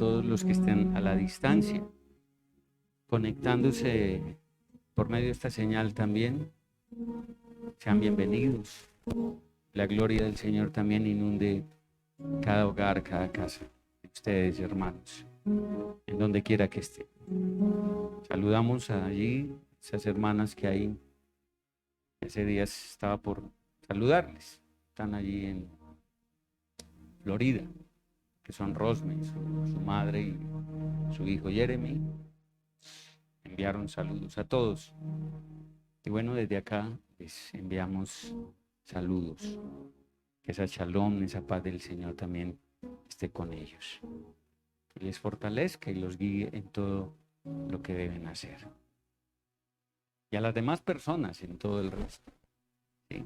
todos los que estén a la distancia, conectándose por medio de esta señal también. Sean bienvenidos. La gloria del Señor también inunde cada hogar, cada casa de ustedes, hermanos, en donde quiera que estén. Saludamos allí esas hermanas que ahí ese día estaba por saludarles. Están allí en Florida, que son Rosme, su madre y su hijo Jeremy. Enviaron saludos a todos. Y bueno, desde acá les enviamos saludos. Que esa shalom, esa paz del Señor también esté con ellos. Que les fortalezca y los guíe en todo lo que deben hacer. Y a las demás personas en todo el resto, ¿sí?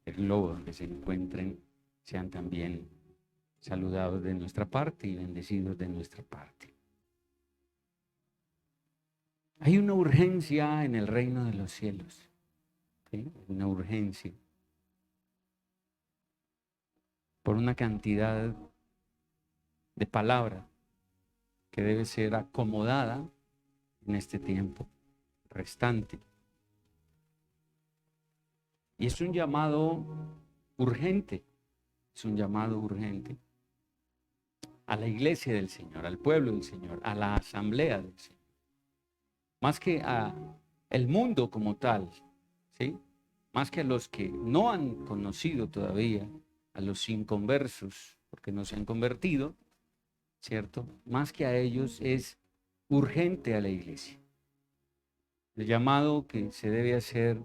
El globo donde se encuentren, sean también saludados de nuestra parte y bendecidos de nuestra parte. Hay una urgencia en el reino de los cielos, ¿sí? Una urgencia por una cantidad de palabra que debe ser acomodada en este tiempo restante. Y es un llamado urgente, es un llamado urgente a la iglesia del Señor, al pueblo del Señor, a la asamblea del Señor. Más que a el mundo como tal, ¿sí? Más que a los que no han conocido todavía, a los inconversos, porque no se han convertido, ¿cierto? Más que a ellos es urgente a la iglesia. El llamado que se debe hacer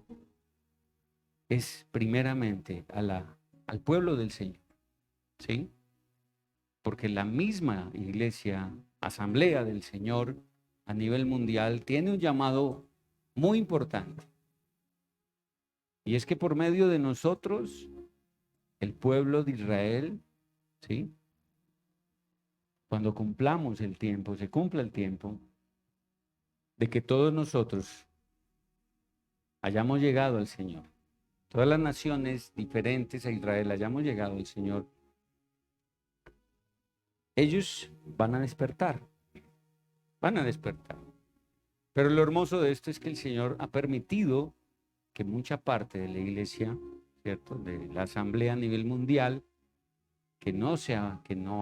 es primeramente al pueblo del Señor, ¿sí? Porque la misma iglesia, asamblea del Señor a nivel mundial, tiene un llamado muy importante. Y es que por medio de nosotros, el pueblo de Israel, ¿sí? Cuando cumplamos el tiempo, se cumpla el tiempo de que todos nosotros hayamos llegado al Señor. Todas las naciones diferentes a Israel hayamos llegado al Señor. Ellos van a despertar, van a despertar. Pero lo hermoso de esto es que el Señor ha permitido que mucha parte de la iglesia, ¿cierto? De la asamblea a nivel mundial, que no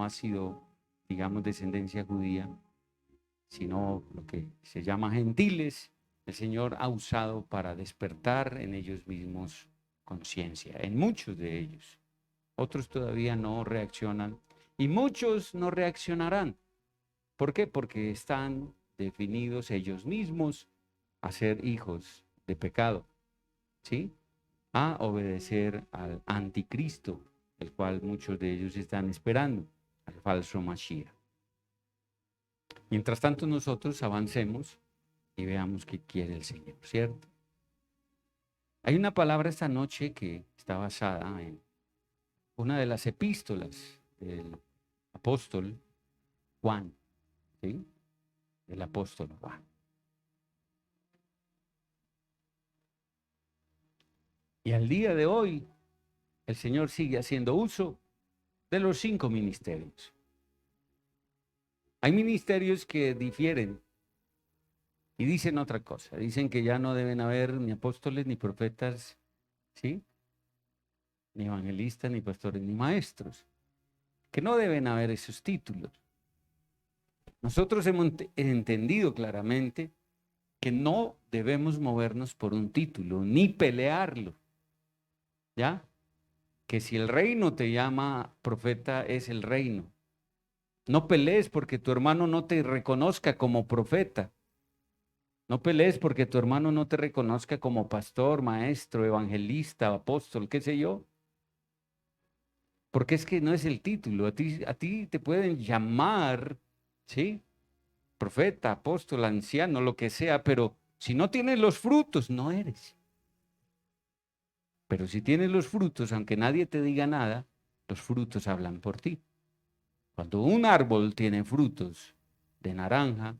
ha sido, digamos, descendencia judía, sino lo que se llama gentiles, el Señor ha usado para despertar en ellos mismos conciencia, en muchos de ellos. Otros todavía no reaccionan y muchos no reaccionarán. ¿Por qué? Porque están definidos ellos mismos a ser hijos de pecado, ¿sí? A obedecer al anticristo, el cual muchos de ellos están esperando, al falso Mashiach. Mientras tanto nosotros avancemos y veamos qué quiere el Señor, ¿cierto? Hay una palabra esta noche que está basada en una de las epístolas del apóstol Juan, ¿sí? Del apóstol Juan. Y al día de hoy, el Señor sigue haciendo uso de los 5 ministerios. Hay ministerios que difieren y dicen otra cosa. Dicen que ya no deben haber ni apóstoles, ni profetas, ¿sí? Ni evangelistas, ni pastores, ni maestros. Que no deben haber esos títulos. Nosotros hemos entendido claramente que no debemos movernos por un título, ni pelearlo, ¿ya? Que si el reino te llama profeta, es el reino. No pelees porque tu hermano no te reconozca como profeta. No pelees porque tu hermano no te reconozca como pastor, maestro, evangelista, apóstol, qué sé yo. Porque es que no es el título. A ti te pueden llamar, ¿sí? Profeta, apóstol, anciano, lo que sea, pero si no tienes los frutos, no eres. Pero si tienes los frutos, aunque nadie te diga nada, los frutos hablan por ti. Cuando un árbol tiene frutos de naranja,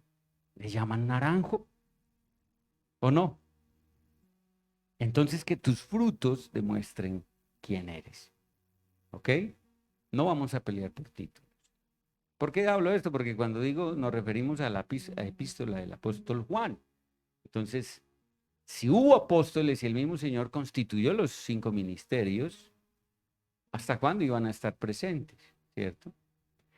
¿le llaman naranjo o no? Entonces que tus frutos demuestren quién eres. ¿Ok? No vamos a pelear por títulos. ¿Por qué hablo de esto? Porque cuando digo, nos referimos a la epístola del apóstol Juan. Entonces, si hubo apóstoles y el mismo Señor constituyó los 5 ministerios, ¿hasta cuándo iban a estar presentes? ¿Cierto?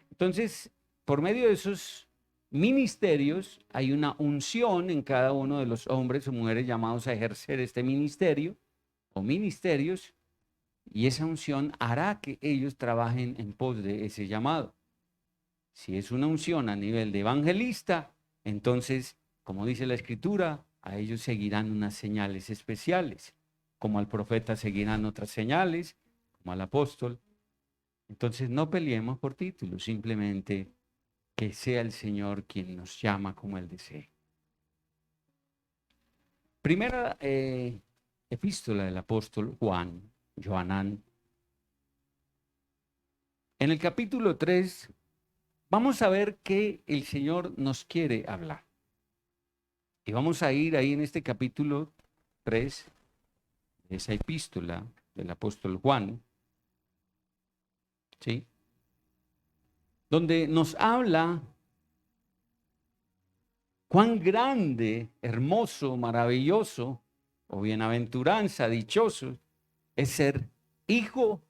Entonces, por medio de esos ministerios, hay una unción en cada uno de los hombres o mujeres llamados a ejercer este ministerio o ministerios, y esa unción hará que ellos trabajen en pos de ese llamado. Si es una unción a nivel de evangelista, entonces, como dice la Escritura, a ellos seguirán unas señales especiales, como al profeta seguirán otras señales, como al apóstol. Entonces, no peleemos por títulos, simplemente que sea el Señor quien nos llama como Él desee. Primera epístola del apóstol Juan, Johanán. En el capítulo 3 vamos a ver que el Señor nos quiere hablar. Y vamos a ir ahí en este capítulo 3, de esa epístola del apóstol Juan, ¿sí? Donde nos habla cuán grande, hermoso, maravilloso o bienaventuranza, dichoso es ser hijo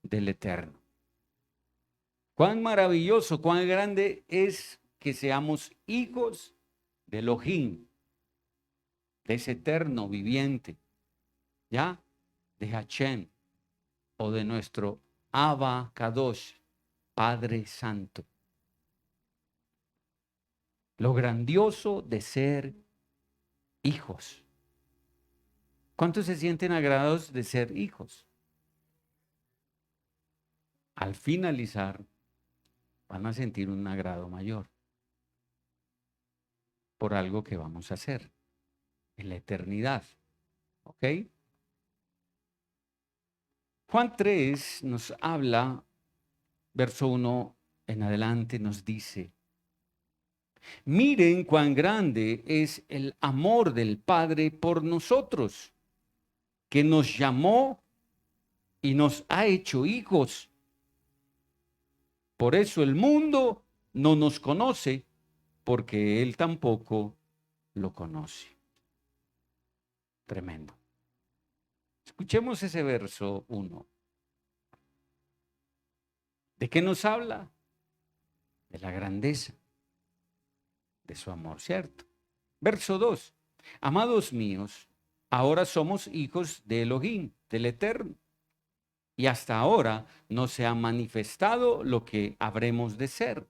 del Eterno. Cuán maravilloso, cuán grande es que seamos hijos de Elohim, de ese eterno viviente, ¿ya? De Hashem o de nuestro Abba Kadosh, Padre Santo. Lo grandioso de ser hijos. ¿Cuántos se sienten agradados de ser hijos? Al finalizar, van a sentir un agrado mayor por algo que vamos a hacer en la eternidad. ¿Ok? Juan 3 nos habla, verso 1 en adelante nos dice: miren cuán grande es el amor del Padre por nosotros, que nos llamó y nos ha hecho hijos. Por eso el mundo no nos conoce, porque Él tampoco lo conoce. Tremendo. Escuchemos ese verso 1. ¿De qué nos habla? De la grandeza de su amor, ¿cierto? Verso 2. Amados míos, ahora somos hijos de Elohim, del Eterno, y hasta ahora no se ha manifestado lo que habremos de ser.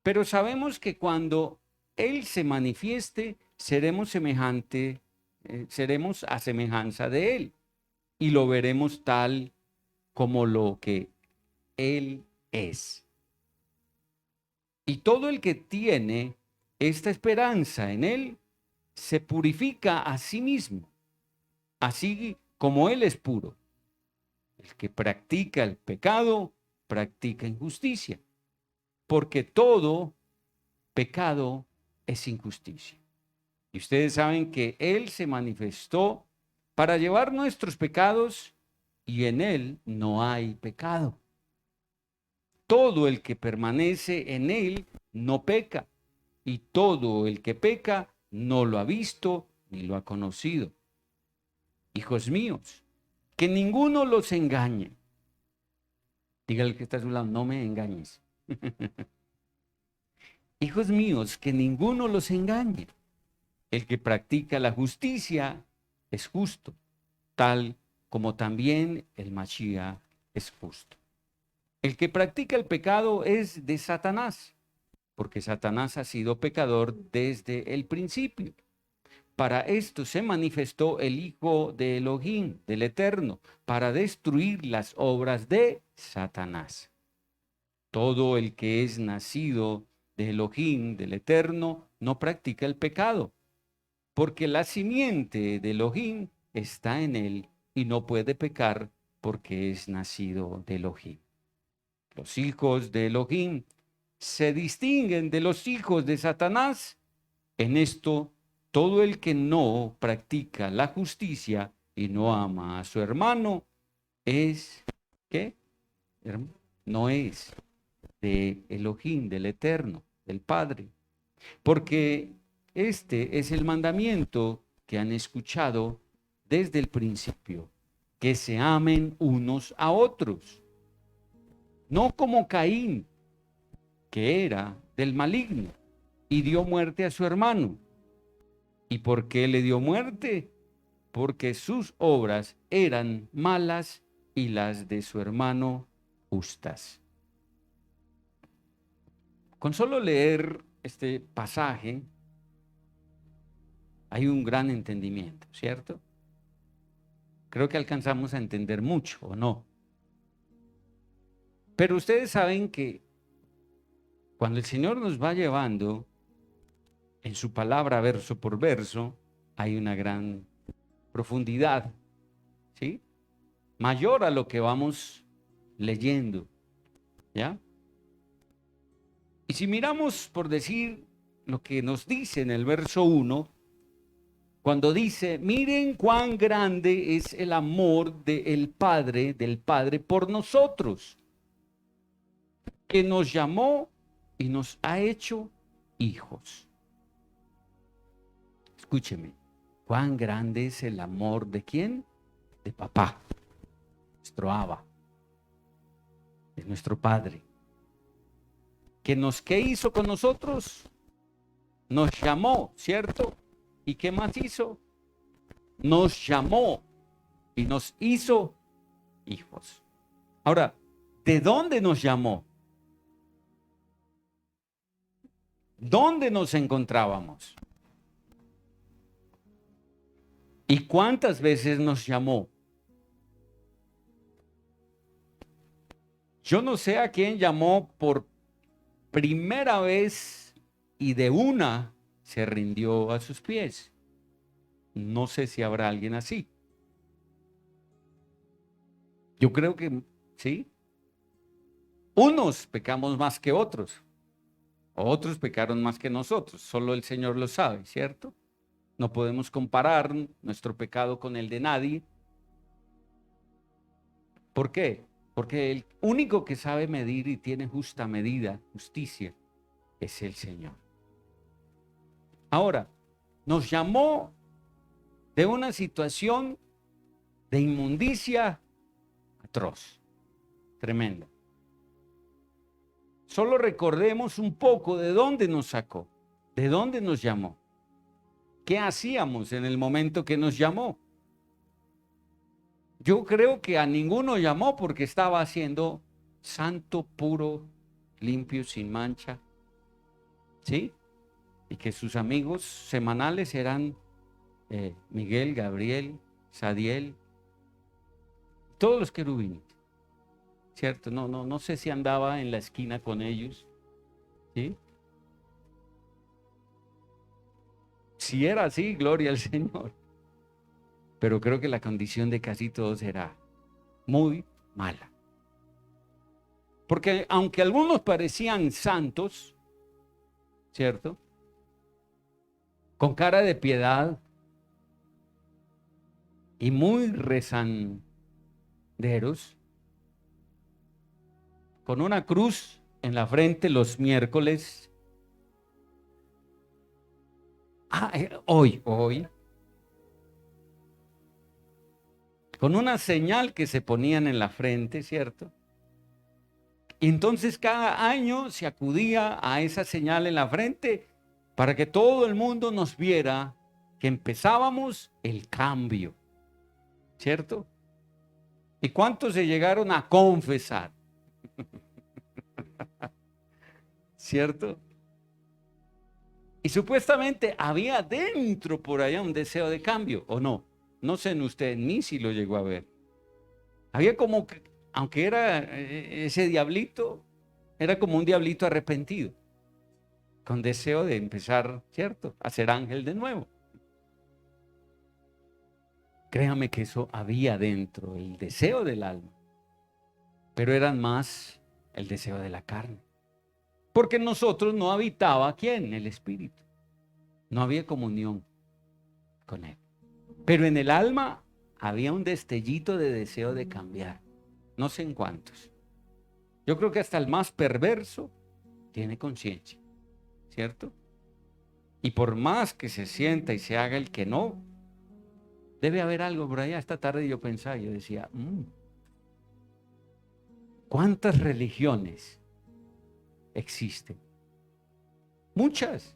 Pero sabemos que cuando Él se manifieste, seremos a semejanza de Él, y lo veremos tal como lo que Él es. Y todo el que tiene esta esperanza en Él, se purifica a sí mismo, así como Él es puro. El que practica el pecado, practica injusticia, porque todo pecado es injusticia. Y ustedes saben que Él se manifestó para llevar nuestros pecados y en Él no hay pecado. Todo el que permanece en Él no peca, y todo el que peca no lo ha visto ni lo ha conocido. Hijos míos, que ninguno los engañe. Dígale que está a su lado, no me engañes. Hijos míos, que ninguno los engañe. El que practica la justicia es justo, tal como también el Mashiach es justo. El que practica el pecado es de Satanás, porque Satanás ha sido pecador desde el principio. Para esto se manifestó el Hijo de Elohim, del Eterno, para destruir las obras de Satanás. Todo el que es nacido de Elohim, del Eterno, no practica el pecado, porque la simiente de Elohim está en él y no puede pecar porque es nacido de Elohim. Los hijos de Elohim se distinguen de los hijos de Satanás. En esto, todo el que no practica la justicia y no ama a su hermano es, ¿qué? No es de Elohim, del Eterno, del Padre. Porque este es el mandamiento que han escuchado desde el principio, que se amen unos a otros, no como Caín, que era del maligno y dio muerte a su hermano. ¿Y por qué le dio muerte? Porque sus obras eran malas y las de su hermano justas. Con solo leer este pasaje hay un gran entendimiento, ¿cierto? Creo que alcanzamos a entender mucho, ¿o no? Pero ustedes saben que cuando el Señor nos va llevando en su palabra verso por verso, hay una gran profundidad, ¿sí? Mayor a lo que vamos leyendo, ¿ya? Y si miramos, por decir, lo que nos dice en el verso 1, cuando dice, miren cuán grande es el amor del Padre por nosotros, que nos llamó y nos ha hecho hijos. Escúcheme, cuán grande es el amor de ¿quién? De papá, nuestro Abba, de nuestro Padre. ¿Qué hizo con nosotros? Nos llamó, ¿cierto? ¿Y qué más hizo? Nos llamó y nos hizo hijos. Ahora, ¿de dónde nos llamó? ¿Dónde nos encontrábamos? ¿Y cuántas veces nos llamó? Yo no sé a quién llamó por primera vez y de una se rindió a sus pies. No sé si habrá alguien así. Yo creo que sí. Unos pecamos más que otros. Otros pecaron más que nosotros. Solo el Señor lo sabe, ¿cierto? No podemos comparar nuestro pecado con el de nadie. ¿Por qué? Porque el único que sabe medir y tiene justa medida, justicia, es el Señor. Ahora, nos llamó de una situación de inmundicia atroz, tremenda. Solo recordemos un poco de dónde nos sacó, de dónde nos llamó. ¿Qué hacíamos en el momento que nos llamó? Yo creo que a ninguno llamó porque estaba haciendo santo, puro, limpio, sin mancha, ¿sí? Y que sus amigos semanales eran Miguel, Gabriel, Sadiel, todos los querubines, ¿cierto? No sé si andaba en la esquina con ellos, ¿sí? Si era así, gloria al Señor. Pero creo que la condición de casi todos era muy mala. Porque aunque algunos parecían santos, ¿cierto? Con cara de piedad y muy rezanderos, con una cruz en la frente los miércoles. Hoy, con una señal que se ponían en la frente, ¿cierto? Y entonces cada año se acudía a esa señal en la frente para que todo el mundo nos viera que empezábamos el cambio, ¿cierto? ¿Y cuántos se llegaron a confesar? ¿Cierto? Y supuestamente había dentro por allá un deseo de cambio, ¿o no? No sé en usted, ni si lo llegó a ver. Había como que, aunque era ese diablito, era como un diablito arrepentido, con deseo de empezar, ¿cierto?, a ser ángel de nuevo. Créame que eso había dentro, el deseo del alma, pero eran más el deseo de la carne. Porque en nosotros no habitaba, ¿quién? El Espíritu. No había comunión con Él. Pero en el alma había un destellito de deseo de cambiar. No sé en cuántos. Yo creo que hasta el más perverso tiene conciencia, ¿cierto? Y por más que se sienta y se haga el que no, debe haber algo por allá. Esta tarde yo pensaba, yo decía, ¿cuántas religiones existen? Muchas.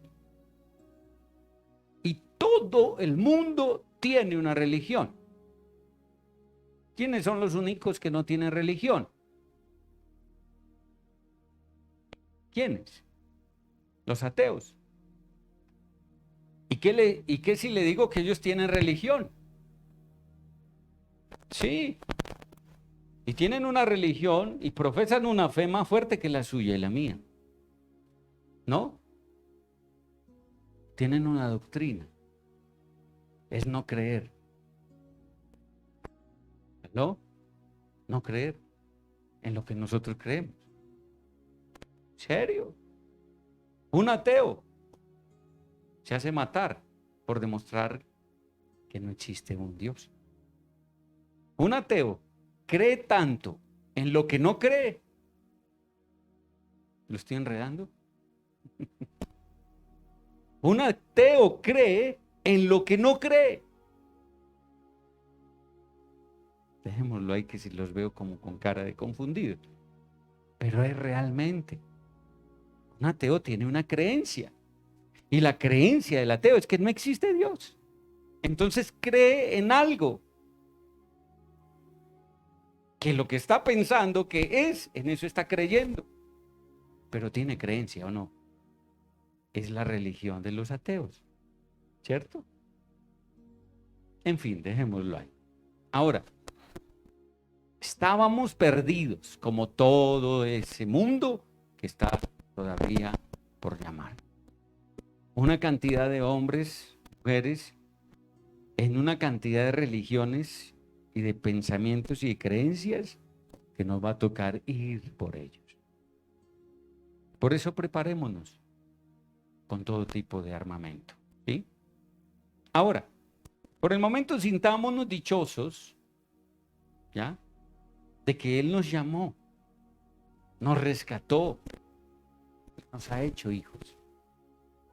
Y todo el mundo tiene una religión. ¿Quiénes son los únicos que no tienen religión? ¿Quiénes? Los ateos. ¿Y qué si le digo que ellos tienen religión? Sí. Y tienen una religión y profesan una fe más fuerte que la suya y la mía. ¿No? Tienen una doctrina. Es no creer. ¿No? No creer en lo que nosotros creemos. ¿Serio? Un ateo se hace matar por demostrar que no existe un Dios. Un ateo cree tanto en lo que no cree. ¿Lo estoy enredando? Un ateo cree en lo que no cree. Dejémoslo ahí, que si los veo como con cara de confundido. Pero es realmente. Un ateo tiene una creencia. Y la creencia del ateo es que no existe Dios. Entonces cree en algo. Que lo que está pensando que es, en eso está creyendo. Pero tiene creencia o no. Es la religión de los ateos. ¿Cierto? En fin, dejémoslo ahí. Ahora, estábamos perdidos como todo ese mundo que está todavía por llamar. Una cantidad de hombres, mujeres, en una cantidad de religiones y de pensamientos y de creencias que nos va a tocar ir por ellos. Por eso preparémonos con todo tipo de armamento. ¿Sí? Ahora, por el momento sintámonos dichosos, ¿ya? De que Él nos llamó, nos rescató, nos ha hecho hijos.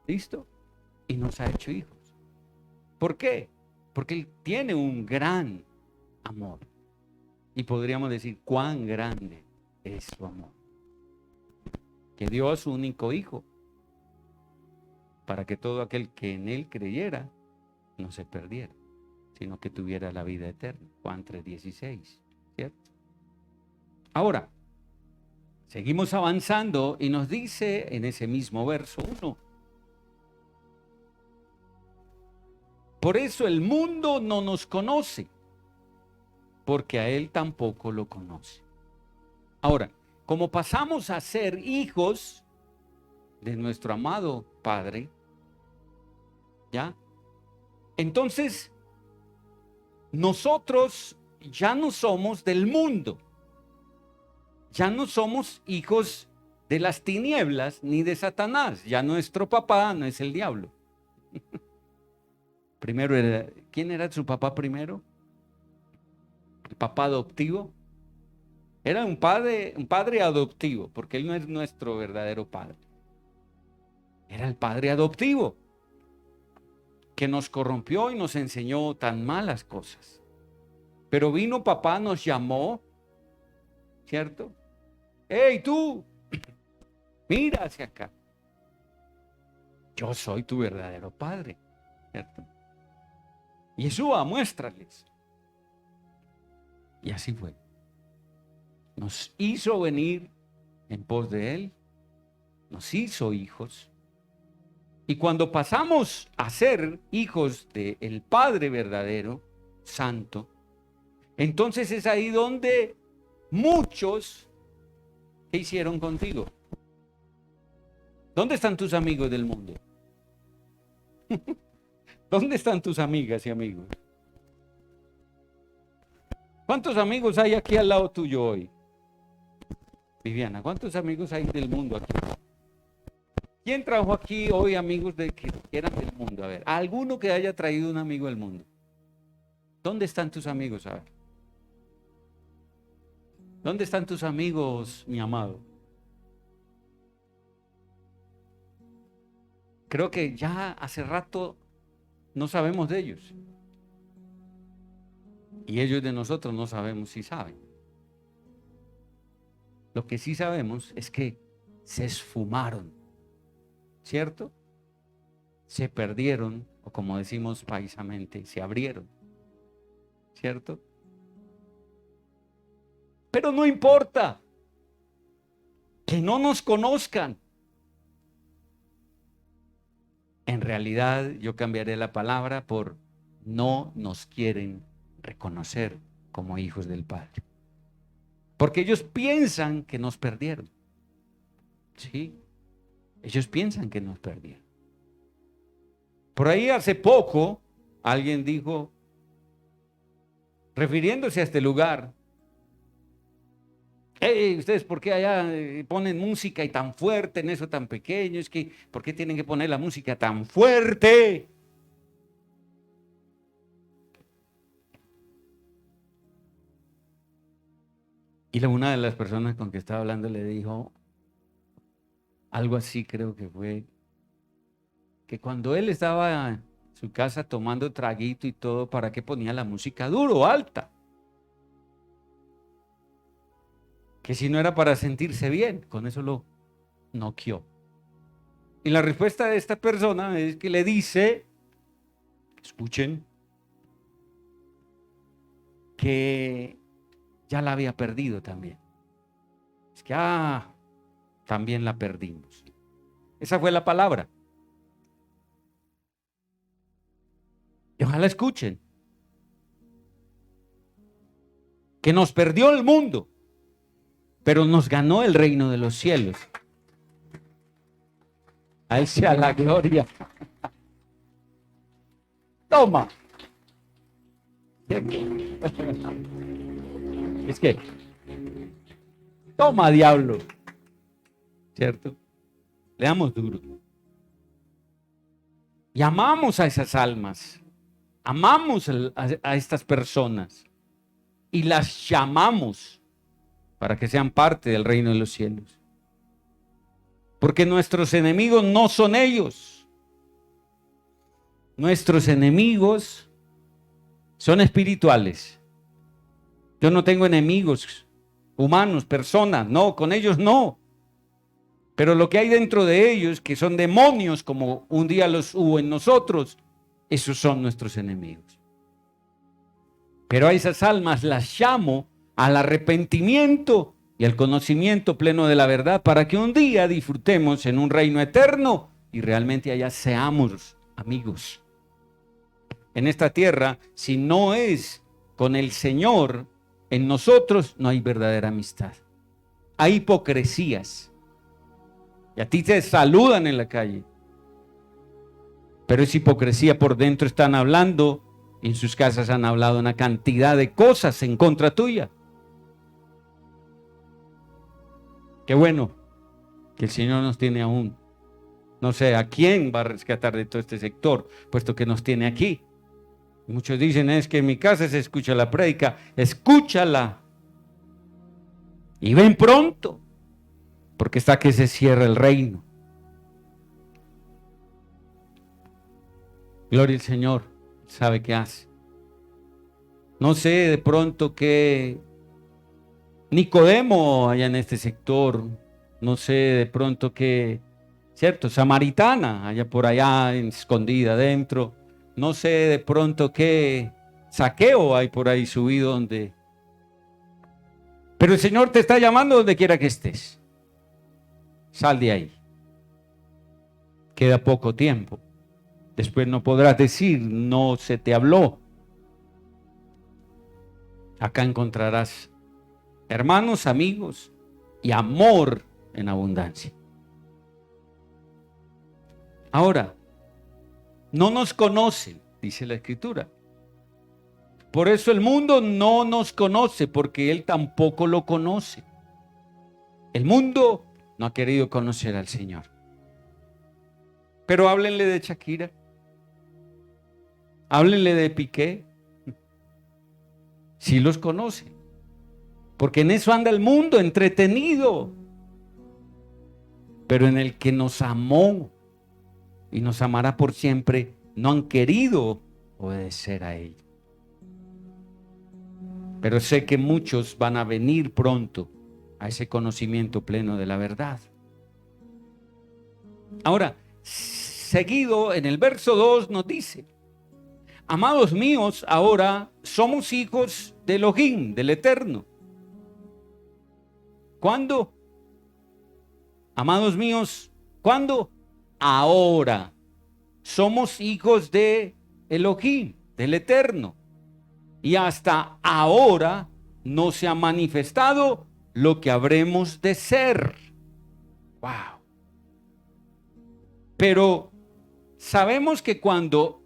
¿Listo? Y nos ha hecho hijos. ¿Por qué? Porque Él tiene un gran amor. Y podríamos decir cuán grande es su amor. Que dio a su único hijo para que todo aquel que en Él creyera no se perdiera, sino que tuviera la vida eterna. Juan 3:16, ¿cierto? Ahora, seguimos avanzando y nos dice en ese mismo verso 1. Por eso el mundo no nos conoce, porque a Él tampoco lo conoce. Ahora, como pasamos a ser hijos de nuestro amado Padre, ¿ya? Entonces, nosotros ya no somos del mundo. Ya no somos hijos de las tinieblas ni de Satanás. Ya nuestro papá no es el diablo. Primero ¿quién era su papá primero? El papá adoptivo. Era un padre adoptivo, porque él no es nuestro verdadero padre. Era el padre adoptivo que nos corrompió y nos enseñó tan malas cosas. Pero vino papá, nos llamó, ¿cierto? ¡Hey, tú! Mira hacia acá. Yo soy tu verdadero padre, ¿cierto? Yeshua, muéstrales. Y así fue. Nos hizo venir en pos de Él, nos hizo hijos. Y cuando pasamos a ser hijos del Padre verdadero, santo, entonces es ahí donde muchos, ¿qué hicieron contigo? ¿Dónde están tus amigos del mundo? ¿Dónde están tus amigas y amigos? ¿Cuántos amigos hay aquí al lado tuyo hoy? Viviana, ¿cuántos amigos hay del mundo aquí? ¿Quién trajo aquí hoy amigos que eran del mundo? A ver, ¿alguno que haya traído un amigo del mundo? ¿Dónde están tus amigos? A ver. ¿Dónde están tus amigos, mi amado? Creo que ya hace rato no sabemos de ellos. Y ellos de nosotros no sabemos si saben. Lo que sí sabemos es que se esfumaron, ¿cierto? Se perdieron, o como decimos paisamente, se abrieron, ¿cierto? Pero no importa que no nos conozcan. En realidad yo cambiaré la palabra por no nos quieren reconocer como hijos del Padre. Porque ellos piensan que nos perdieron. Sí, ellos piensan que nos perdieron. Por ahí hace poco alguien dijo, refiriéndose a este lugar, hey, ustedes, ¿por qué allá ponen música y tan fuerte en eso tan pequeño? Es que, ¿por qué tienen que poner la música tan fuerte? Y una de las personas con que estaba hablando le dijo algo así, creo que fue, que cuando él estaba en su casa tomando traguito y todo, ¿para qué ponía la música duro, alta? Que si no era para sentirse bien, con eso lo noqueó. Y la respuesta de esta persona es que le dice, escuchen, que ya la había perdido también. Es que, también la perdimos. Esa fue la palabra. Y ojalá escuchen. Que nos perdió el mundo, pero nos ganó el reino de los cielos. A él sea la gloria. Toma. Es que, toma, diablo. ¿Cierto? Le damos duro. Y amamos a esas almas. Amamos a estas personas. Y las llamamos para que sean parte del reino de los cielos. Porque nuestros enemigos no son ellos. Nuestros enemigos son espirituales. Yo no tengo enemigos humanos, personas, no, con ellos no. Pero lo que hay dentro de ellos, que son demonios, como un día los hubo en nosotros, esos son nuestros enemigos. Pero a esas almas las llamo al arrepentimiento y al conocimiento pleno de la verdad para que un día disfrutemos en un reino eterno y realmente allá seamos amigos. En esta tierra, si no es con el Señor en nosotros, no hay verdadera amistad. Hay hipocresías. Y a ti te saludan en la calle. Pero es hipocresía por dentro, están hablando. En sus casas han hablado una cantidad de cosas en contra tuya. Qué bueno que el Señor nos tiene aún. No sé a quién va a rescatar de todo este sector, puesto que nos tiene aquí. Muchos dicen, es que en mi casa se escucha la prédica. Escúchala. Y ven pronto, porque está que se cierra el reino. Gloria al Señor, sabe qué hace. No sé de pronto que Nicodemo allá en este sector, no sé de pronto que, cierto, Samaritana allá por allá escondida adentro, no sé de pronto que Zaqueo hay por ahí subido donde. Pero el Señor te está llamando donde quiera que estés. Sal de ahí. Queda poco tiempo. Después no podrás decir, no se te habló. Acá encontrarás hermanos, amigos y amor en abundancia. Ahora, no nos conocen, dice la Escritura. Por eso el mundo no nos conoce, porque él tampoco lo conoce. El mundo no ha querido conocer al Señor. Pero háblenle de Shakira. Háblenle de Piqué. Sí los conoce. porque en eso anda el mundo, entretenido. Pero en el que nos amó y nos amará por siempre, no han querido obedecer a Él. Pero sé que muchos van a venir pronto a ese conocimiento pleno de la verdad. Ahora, seguido en el verso 2 nos dice: amados míos, ahora somos hijos de Elohim, del Eterno. ¿Cuándo? Amados míos, ¿cuándo? Ahora somos hijos de Elohim, del Eterno. Y hasta ahora no se ha manifestado lo que habremos de ser. Wow. Pero sabemos que cuando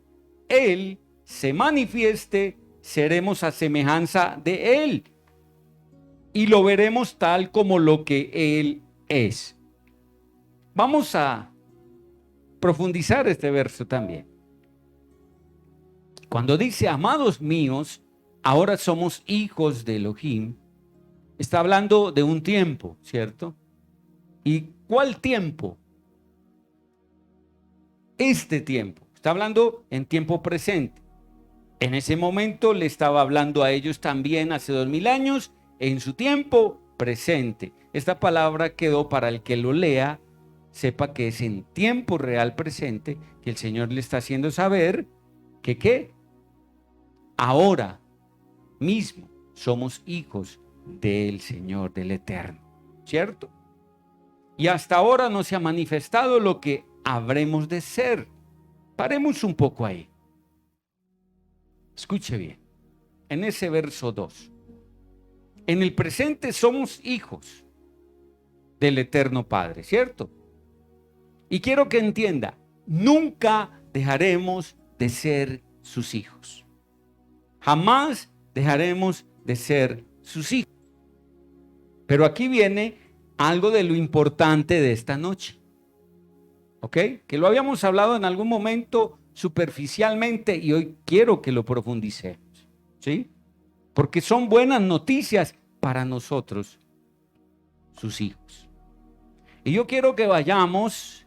Él se manifieste, seremos a semejanza de Él. Y lo veremos tal como lo que Él es. Vamos a profundizar este verso también. Cuando dice, amados míos, ahora somos hijos de Elohim, está hablando de un tiempo, ¿cierto? ¿Y cuál tiempo? Este tiempo. Está hablando en tiempo presente. En ese momento le estaba hablando a ellos también hace 2000 años, en su tiempo presente. Esta palabra quedó para el que lo lea, sepa que es en tiempo real presente, que el Señor le está haciendo saber que ¿qué? Ahora mismo somos hijos del Señor, del Eterno, ¿cierto? Y hasta ahora no se ha manifestado lo que habremos de ser. Paremos un poco ahí. Escuche bien, en ese verso 2. En el presente somos hijos del Eterno Padre, ¿cierto? Y quiero que entienda, nunca dejaremos de ser sus hijos. Jamás dejaremos de ser sus hijos. Pero aquí viene algo de lo importante de esta noche. ¿Ok? Que lo habíamos hablado en algún momento superficialmente y hoy quiero que lo profundicemos. ¿Sí? Porque son buenas noticias para nosotros, sus hijos. Y yo quiero que vayamos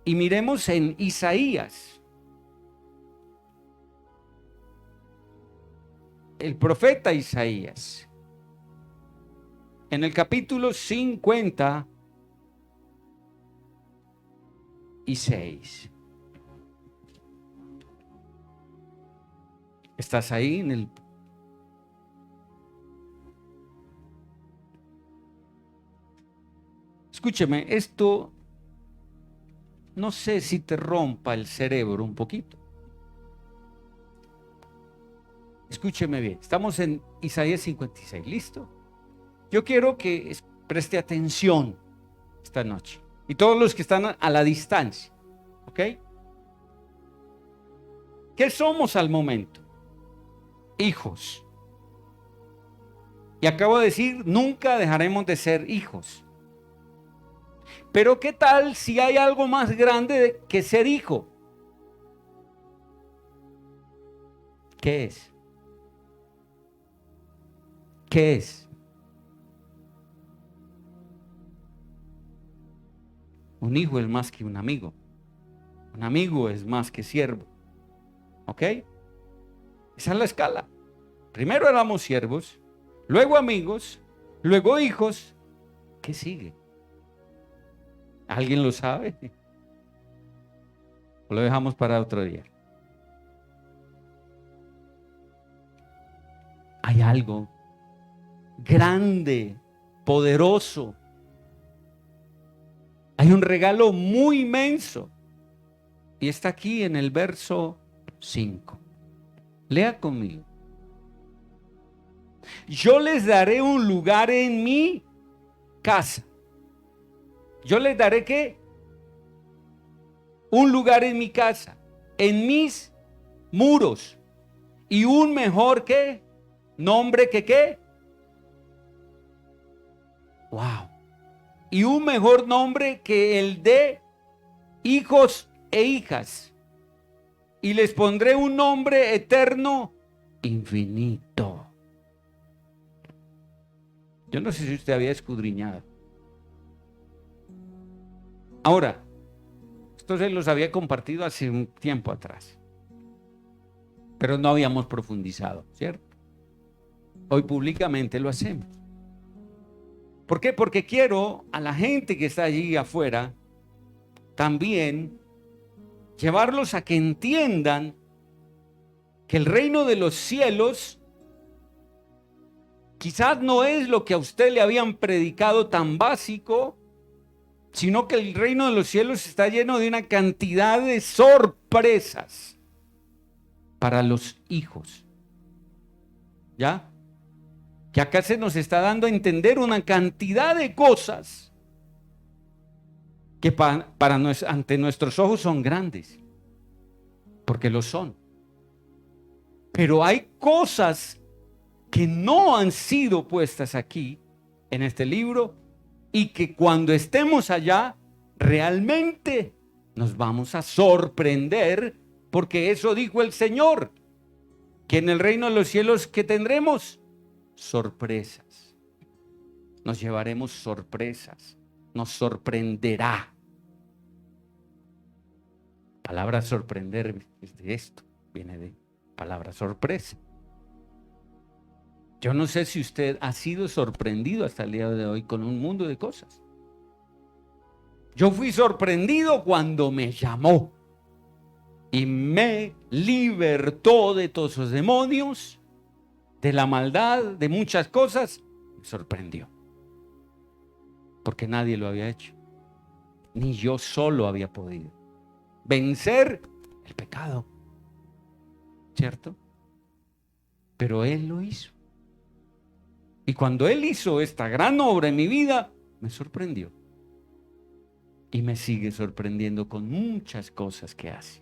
y miremos en Isaías. El profeta Isaías. En el capítulo 56. ¿Estás ahí en el? Escúcheme, esto no sé si te rompa el cerebro un poquito. Escúcheme bien, estamos en Isaías 56, ¿listo? Yo quiero que preste atención esta noche. Y todos los que están a la distancia, ¿ok? ¿Qué somos al momento? Hijos. Y acabo de decir, nunca dejaremos de ser hijos. Pero ¿qué tal si hay algo más grande que ser hijo? ¿Qué es? ¿Qué es? Un hijo es más que un amigo. Un amigo es más que siervo. ¿Ok? Esa es la escala. Primero éramos siervos, luego amigos, luego hijos. ¿Qué sigue? ¿Alguien lo sabe? ¿O lo dejamos para otro día? Hay algo grande, poderoso. Hay un regalo muy inmenso. Y está aquí en el verso 5. Lea conmigo. Yo les daré un lugar en mi casa. Yo les daré ¿qué? Un lugar en mi casa, en mis muros. Y un mejor ¿qué? Nombre que ¿qué? Wow. Y un mejor nombre que el de hijos e hijas. Y les pondré un nombre eterno, infinito. Yo no sé si usted había escudriñado. Ahora, esto se los había compartido hace un tiempo atrás, pero no habíamos profundizado, ¿cierto? Hoy públicamente lo hacemos. ¿Por qué? Porque quiero a la gente que está allí afuera también llevarlos a que entiendan que el reino de los cielos quizás no es lo que a usted le habían predicado tan básico, sino que el reino de los cielos está lleno de una cantidad de sorpresas para los hijos. ¿Ya? Que acá se nos está dando a entender una cantidad de cosas que ante nuestros ojos son grandes, porque lo son. Pero hay cosas que no han sido puestas aquí en este libro y que cuando estemos allá realmente nos vamos a sorprender, porque eso dijo el Señor, que en el reino de los cielos que tendremos sorpresas. Nos llevaremos sorpresas, nos sorprenderá. Palabra sorprender es de esto, viene de palabra sorpresa. Yo no sé si usted ha sido sorprendido hasta el día de hoy con un mundo de cosas. Yo fui sorprendido cuando me llamó y me libertó de todos esos demonios, de la maldad, de muchas cosas. Me sorprendió. Porque nadie lo había hecho. Ni yo solo había podido vencer el pecado. ¿Cierto? Pero Él lo hizo. Y cuando Él hizo esta gran obra en mi vida, me sorprendió. Y me sigue sorprendiendo con muchas cosas que hace.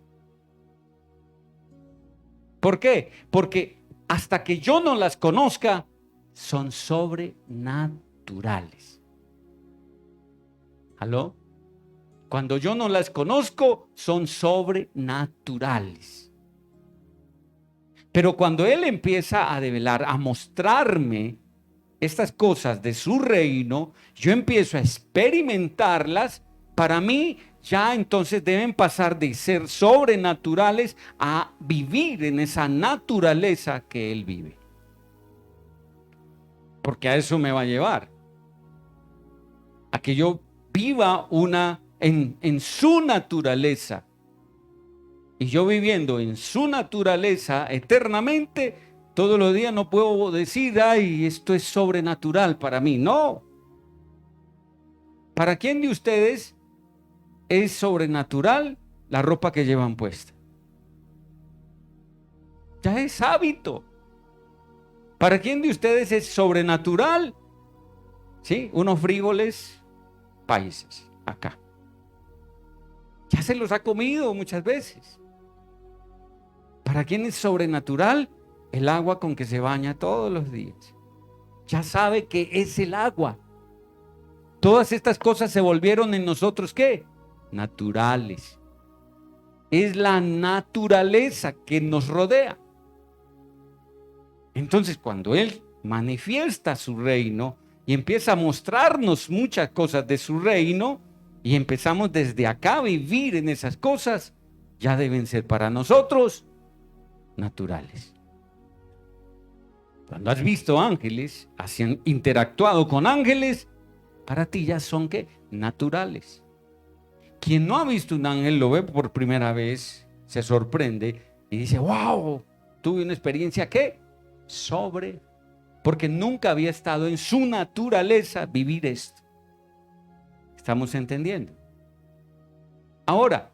¿Por qué? Porque hasta que yo no las conozca, son sobrenaturales. ¿Aló? Cuando yo no las conozco, son sobrenaturales. Pero cuando Él empieza a develar, a mostrarme estas cosas de su reino, yo empiezo a experimentarlas. Para mí ya entonces deben pasar de ser sobrenaturales a vivir en esa naturaleza que Él vive. Porque a eso me va a llevar. A que yo viva en su naturaleza. Y yo viviendo en su naturaleza eternamente, todos los días no puedo decir, ay, esto es sobrenatural para mí. No. ¿Para quién de ustedes es sobrenatural la ropa que llevan puesta? Ya es hábito. ¿Para quién de ustedes es sobrenatural? ¿Sí? Unos frijoles países acá. Ya se los ha comido muchas veces. ¿Para quién es sobrenatural? El agua con que se baña todos los días. Ya sabe que es el agua. Todas estas cosas se volvieron en nosotros, ¿qué? Naturales. Es la naturaleza que nos rodea. Entonces, cuando Él manifiesta su reino y empieza a mostrarnos muchas cosas de su reino, y empezamos desde acá a vivir en esas cosas, ya deben ser para nosotros naturales. Cuando has visto ángeles, has interactuado con ángeles, para ti ya son ¿qué? Naturales. Quien no ha visto un ángel lo ve por primera vez, se sorprende y dice, wow, tuve una experiencia ¿qué? Porque nunca había estado en su naturaleza vivir esto. ¿Estamos entendiendo? Ahora,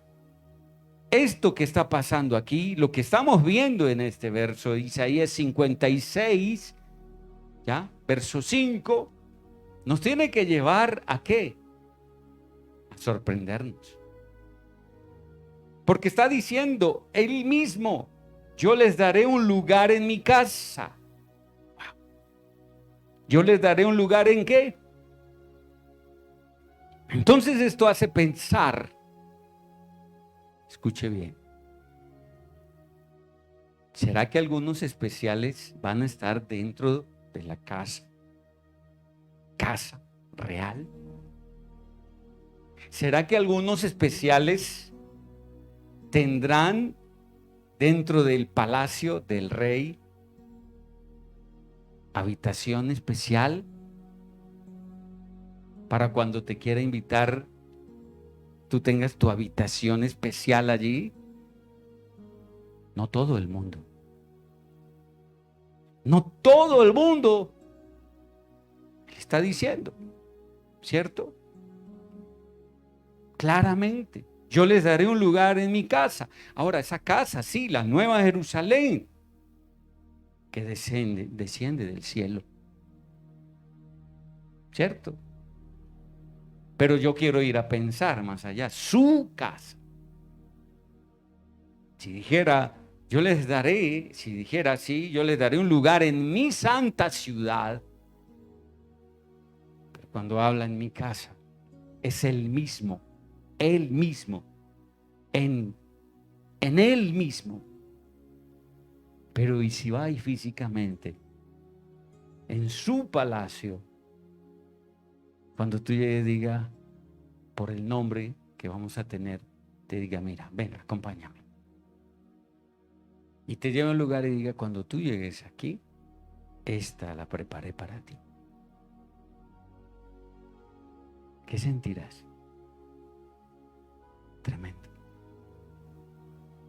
esto que está pasando aquí, lo que estamos viendo en este verso de Isaías 56, ¿ya? Verso 5, nos tiene que llevar ¿a qué? A sorprendernos. Porque está diciendo Él mismo, yo les daré un lugar en mi casa. Yo les daré un lugar ¿en qué? Entonces esto hace pensar, escuche bien, ¿será que algunos especiales van a estar dentro de la casa? casa real? ¿Será que algunos especiales tendrán dentro del palacio del rey habitación especial para cuando te quiera invitar, tú tengas tu habitación especial allí? No todo el mundo. No todo el mundo está diciendo, ¿cierto? Claramente, yo les daré un lugar en mi casa. Ahora, esa casa, sí, la nueva Jerusalén, que desciende del cielo, ¿cierto? Pero yo quiero ir a pensar más allá, su casa. Si dijera, yo les daré, si dijera así, yo les daré un lugar en mi santa ciudad. Pero cuando habla en mi casa, es él mismo, en él mismo. Pero ¿y si va ahí físicamente, en su palacio? Cuando tú llegues, diga, por el nombre que vamos a tener, te diga, mira, ven, acompáñame. Y te lleva a un lugar y diga, cuando tú llegues aquí, esta la preparé para ti. ¿Qué sentirás? Tremendo.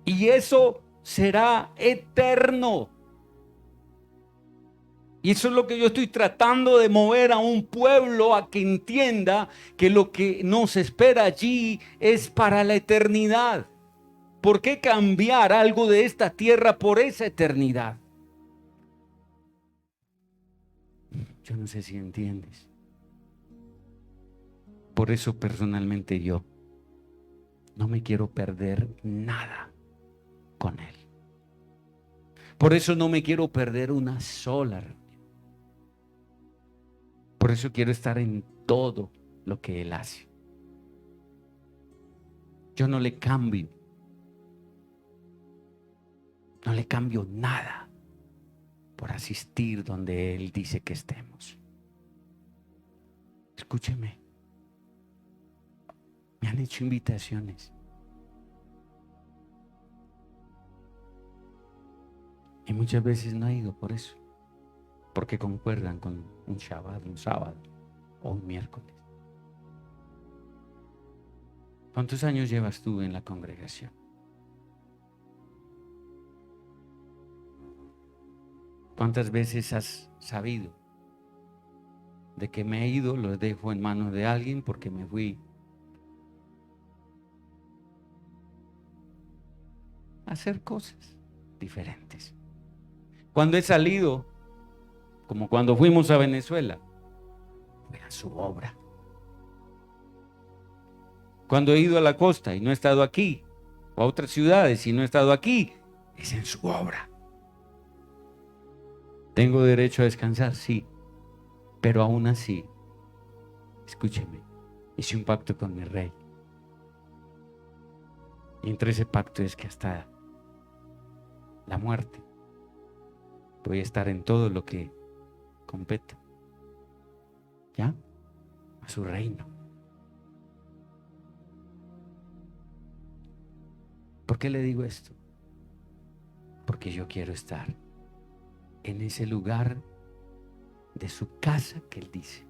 Y eso será eterno. Y eso es lo que yo estoy tratando de mover a un pueblo a que entienda que lo que nos espera allí es para la eternidad. ¿Por qué cambiar algo de esta tierra por esa eternidad? Yo no sé si entiendes. Por eso personalmente yo no me quiero perder nada con Él. Por eso no me quiero perder una sola reunión. Por eso quiero estar en todo lo que Él hace. Yo no le cambio nada por asistir donde Él dice que estemos. Escúcheme, me han hecho invitaciones y muchas veces no he ido por eso, porque concuerdan con un Shabbat, un sábado o un miércoles. ¿Cuántos años llevas tú en la congregación? ¿Cuántas veces has sabido de que me he ido, lo dejo en manos de alguien porque me fui a hacer cosas diferentes? Cuando he salido, como cuando fuimos a Venezuela, fue a su obra. Cuando he ido a la costa y no he estado aquí, o a otras ciudades y no he estado aquí, es en su obra. ¿Tengo derecho a descansar? Sí, pero aún así, escúcheme, hice un pacto con mi rey. Y entre ese pacto es que hasta la muerte voy a estar en todo lo que compete, ¿ya? A su reino. ¿Por qué le digo esto? Porque yo quiero estar en ese lugar de su casa que Él dice.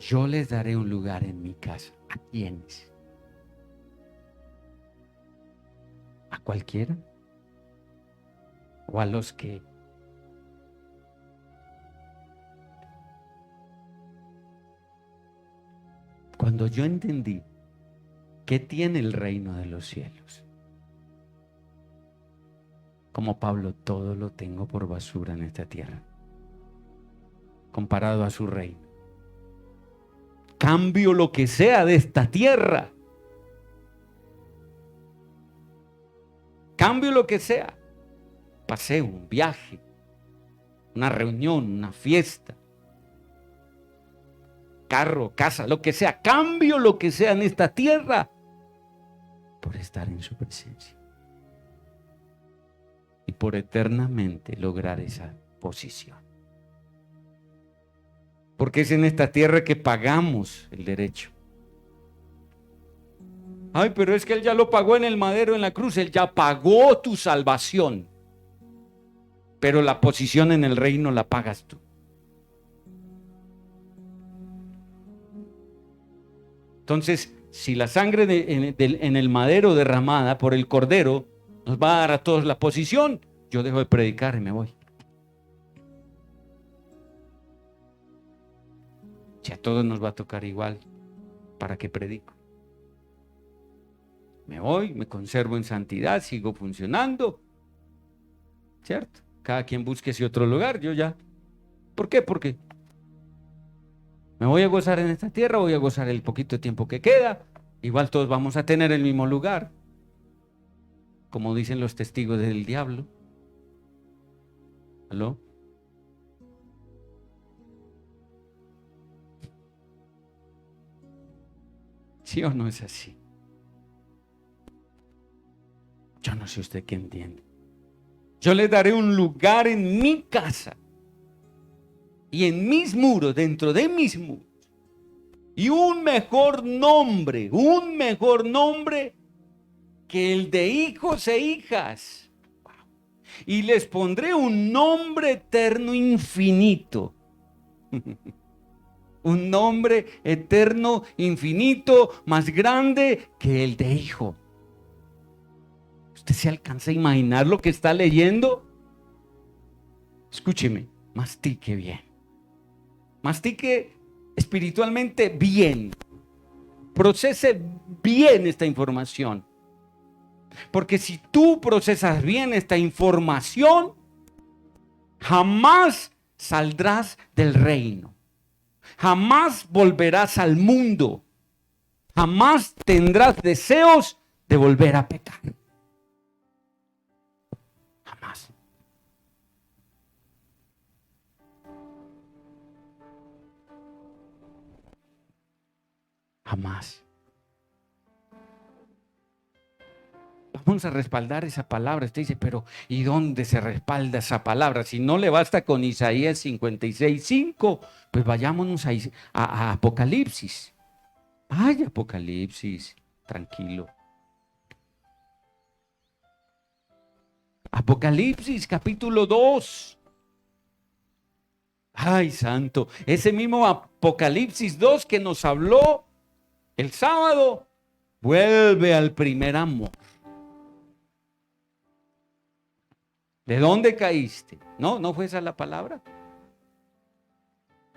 Yo les daré un lugar en mi casa. ¿A quiénes? ¿A cualquiera? ¿O a los que cuando yo entendí qué tiene el reino de los cielos? Como Pablo, todo lo tengo por basura en esta tierra, comparado a su reino. Cambio lo que sea de esta tierra. Cambio lo que sea. Paseo, un viaje, una reunión, una fiesta, carro, casa, lo que sea. Cambio lo que sea en esta tierra por estar en su presencia. Y por eternamente lograr esa posición. porque es en esta tierra que pagamos el derecho. Ay, pero es que Él ya lo pagó en el madero, en la cruz. Él ya pagó tu salvación, pero la posición en el reino la pagas tú. Entonces, si la sangre en el madero derramada por el Cordero nos va a dar a todos la posición, yo dejo de predicar y me voy. Si a todos nos va a tocar igual, ¿para qué predico? Me voy, me conservo en santidad, sigo funcionando, ¿cierto? Cada quien busque ese otro lugar, yo ya. ¿Por qué? Porque me voy a gozar en esta tierra, voy a gozar el poquito tiempo que queda. Igual todos vamos a tener el mismo lugar, como dicen los testigos del diablo. ¿Aló? ¿Sí o no es así? Yo no sé usted qué entiende. Yo le daré un lugar en mi casa y en mis muros, dentro de mis muros, y un mejor nombre que el de hijos e hijas. Y les pondré un nombre eterno infinito. Un nombre eterno infinito más grande que el de hijo. ¿Usted se alcanza a imaginar lo que está leyendo? Escúcheme, mastique bien. Mastique espiritualmente bien. Procese bien esta información. Porque si tú procesas bien esta información, jamás saldrás del reino. Jamás volverás al mundo. Jamás tendrás deseos de volver a pecar. Jamás. Jamás. Vamos a respaldar esa palabra. Usted dice, pero ¿y dónde se respalda esa palabra? Si no le basta con Isaías 56:5, pues vayámonos a Apocalipsis. Ay, Apocalipsis, tranquilo. Apocalipsis, capítulo 2. Ay, santo, ese mismo Apocalipsis 2 que nos habló el sábado, vuelve al primer amor. ¿De dónde caíste? ¿No fue esa la palabra?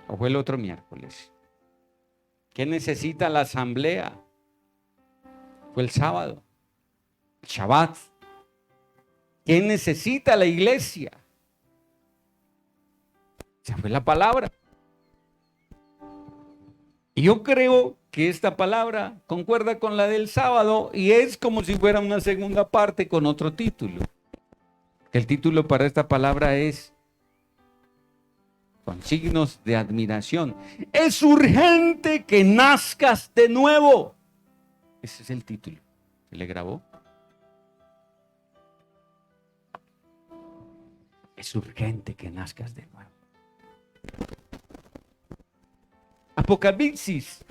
¿O fue el otro miércoles? ¿Qué necesita la asamblea? Fue el sábado, el Shabbat. ¿Qué necesita la iglesia? Esa fue la palabra. Y yo creo que esta palabra concuerda con la del sábado y es como si fuera una segunda parte con otro título. El título para esta palabra es con signos de admiración. Es urgente que nazcas de nuevo. Ese es el título. ¿Se le grabó? Es urgente que nazcas de nuevo. Apocalipsis,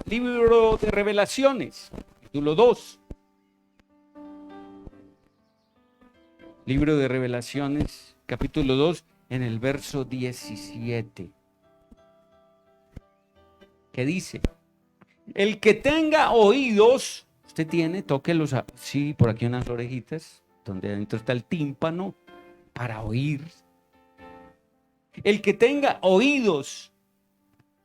libro de Revelaciones, capítulo 2. Libro de Revelaciones, capítulo 2, en el verso 17. ¿Qué dice? El que tenga oídos, usted tiene, tóquelos, sí, por aquí unas orejitas, donde adentro está el tímpano, para oír. El que tenga oídos,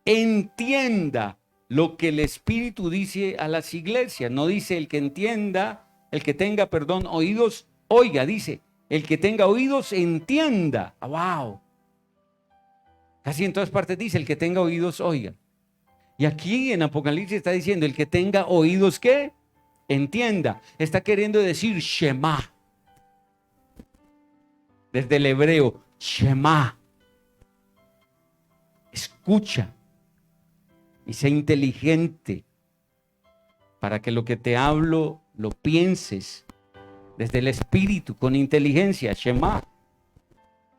entienda lo que el Espíritu dice a las iglesias. No dice el que entienda, el que tenga, perdón, oídos, oiga, dice, el que tenga oídos, entienda. ¡Wow! Casi en todas partes dice, el que tenga oídos, oiga. Y aquí en Apocalipsis está diciendo, el que tenga oídos, ¿qué? Entienda. Está queriendo decir Shema. Desde el hebreo, Shema. Escucha. Y sé inteligente para que lo que te hablo lo pienses desde el espíritu, con inteligencia. Shema.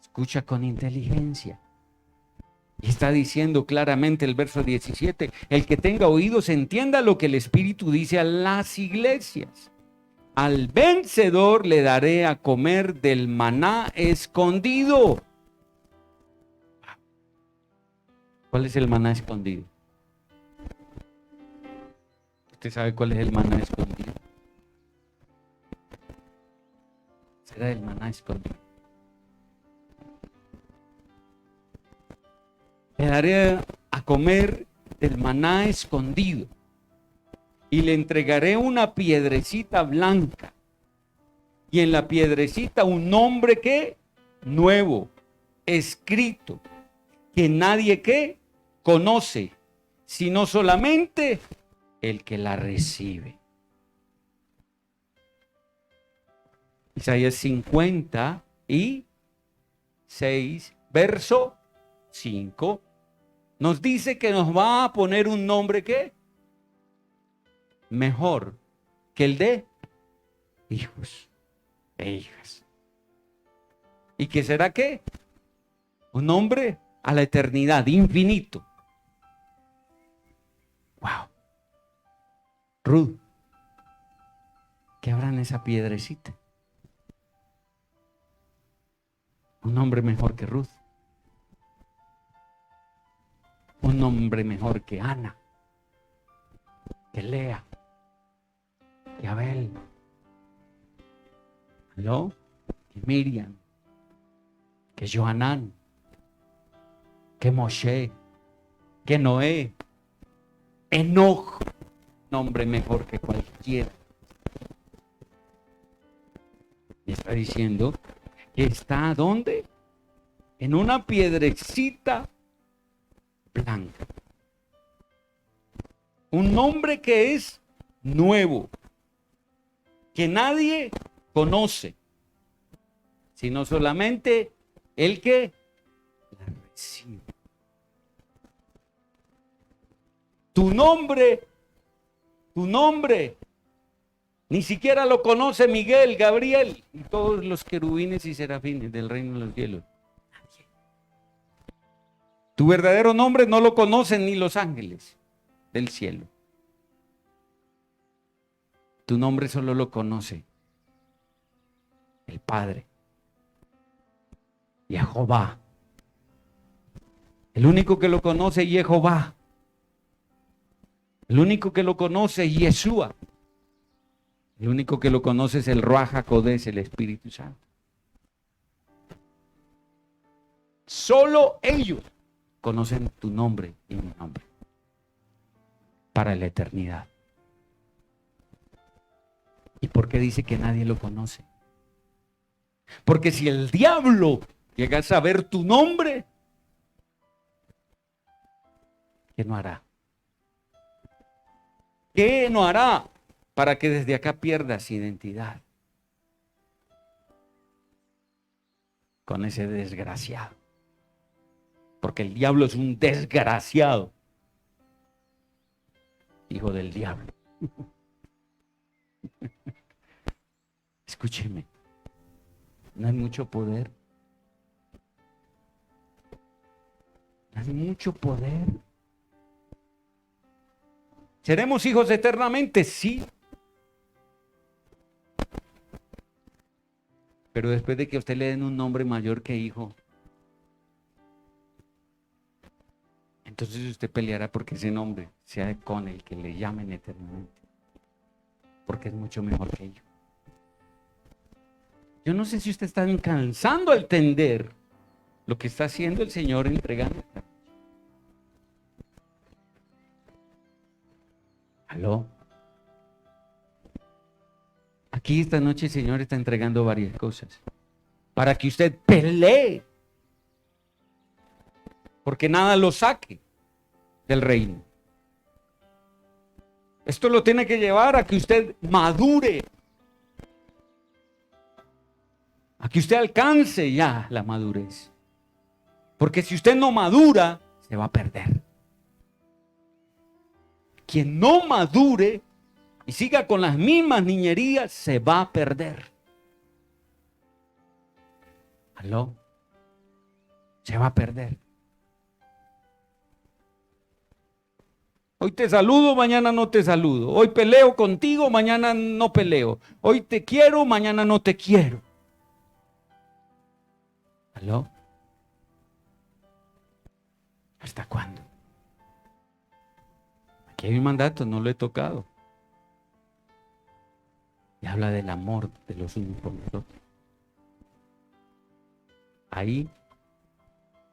Escucha con inteligencia. Y está diciendo claramente el verso 17, el que tenga oídos entienda lo que el Espíritu dice a las iglesias. Al vencedor le daré a comer del maná escondido. ¿Cuál es el maná escondido? ¿Usted sabe cuál es el maná escondido? Será el maná escondido. Le daré a comer del maná escondido y le entregaré una piedrecita blanca y en la piedrecita un nombre que nuevo, escrito, que nadie que conoce, sino solamente el que la recibe. Isaías 56, verso 5, nos dice que nos va a poner un nombre que mejor que el de hijos e hijas. ¿Y que será qué? Un nombre a la eternidad, infinito. Wow. Ruth, ¿qué habrá en esa piedrecita? Un nombre mejor que Ruth. Un nombre mejor que Ana, que Lea, que Abel, ¿no? Que Miriam, que Johanán, que Moshe, que Noé, Enoch, nombre mejor que cualquiera. Y está diciendo que está ¿dónde? En una piedrecita blanca. Un nombre que es nuevo, que nadie conoce, sino solamente el que la recibe. Tu nombre, ni siquiera lo conoce Miguel, Gabriel y todos los querubines y serafines del reino de los cielos. Tu verdadero nombre no lo conocen ni los ángeles del cielo. Tu nombre solo lo conoce el Padre, Jehová. El único que lo conoce es Jehová. El único que lo conoce es Yeshua. El único que lo conoce es el Ruach HaKodesh, el Espíritu Santo. Solo ellos conocen tu nombre y mi nombre para la eternidad. ¿Y por qué dice que nadie lo conoce? Porque si el diablo llega a saber tu nombre, ¿qué no hará? ¿Qué no hará para que desde acá pierdas identidad con ese desgraciado? Porque el diablo es un desgraciado, hijo del diablo. Escúcheme, no hay mucho poder. No hay mucho poder. ¿Seremos hijos eternamente? Sí. Pero después de que a usted le den un nombre mayor que hijo, entonces usted peleará porque ese nombre sea con el que le llamen eternamente. Porque es mucho mejor que ellos. Yo no sé si usted está alcanzando a entender lo que está haciendo el Señor entregando. ¿Aló? Aquí esta noche el Señor está entregando varias cosas para que usted pelee, porque nada lo saque del reino. Esto lo tiene que llevar a que usted madure, a que usted alcance ya la madurez, porque si usted no madura, se va a perder. Quien no madure y siga con las mismas niñerías, se va a perder. ¿Aló? Se va a perder. Hoy te saludo, mañana no te saludo. Hoy peleo contigo, mañana no peleo. Hoy te quiero, mañana no te quiero. ¿Aló? ¿Hasta cuándo? Aquí hay un mandato, no lo he tocado. Y habla del amor de los unos por los otros. Ahí,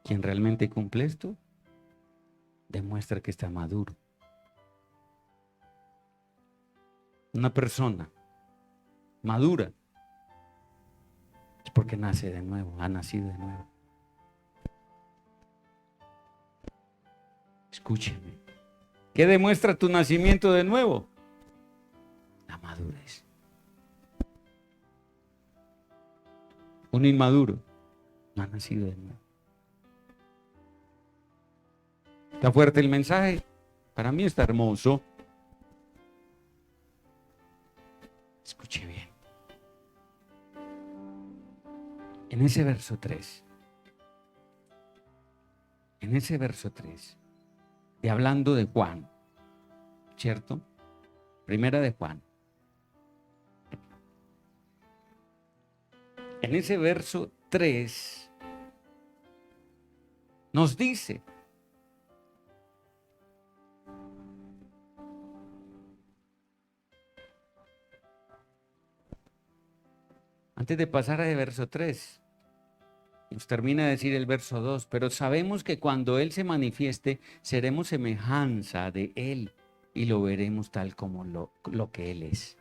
quien realmente cumple esto, demuestra que está maduro. Una persona madura es porque nace de nuevo, ha nacido de nuevo. Escúcheme. ¿Qué demuestra tu nacimiento de nuevo? La madurez. Un inmaduro no ha nacido de nuevo. ¿Está fuerte el mensaje? Para mí está hermoso. Escuche bien. En ese verso 3, y hablando de Juan, ¿cierto? Primera de Juan. En ese verso 3 nos dice: antes de pasar al verso 3, nos termina de decir el verso 2, pero sabemos que cuando Él se manifieste, seremos semejanza de Él y lo veremos tal como lo que Él es.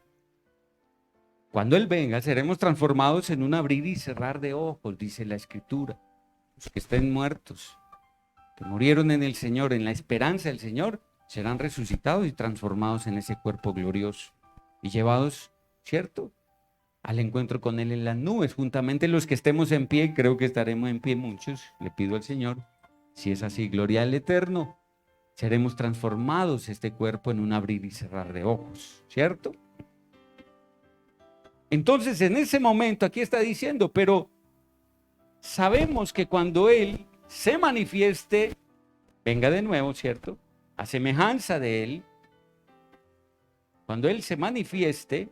Cuando Él venga, seremos transformados en un abrir y cerrar de ojos, dice la Escritura. Los que estén muertos, que murieron en el Señor, en la esperanza del Señor, serán resucitados y transformados en ese cuerpo glorioso y llevados, ¿cierto?, al encuentro con Él en las nubes. Juntamente los que estemos en pie, creo que estaremos en pie muchos, le pido al Señor, si es así, gloria al Eterno, seremos transformados este cuerpo en un abrir y cerrar de ojos, ¿cierto? Entonces, en ese momento, aquí está diciendo, pero sabemos que cuando Él se manifieste, venga de nuevo, ¿cierto?, a semejanza de Él, cuando Él se manifieste,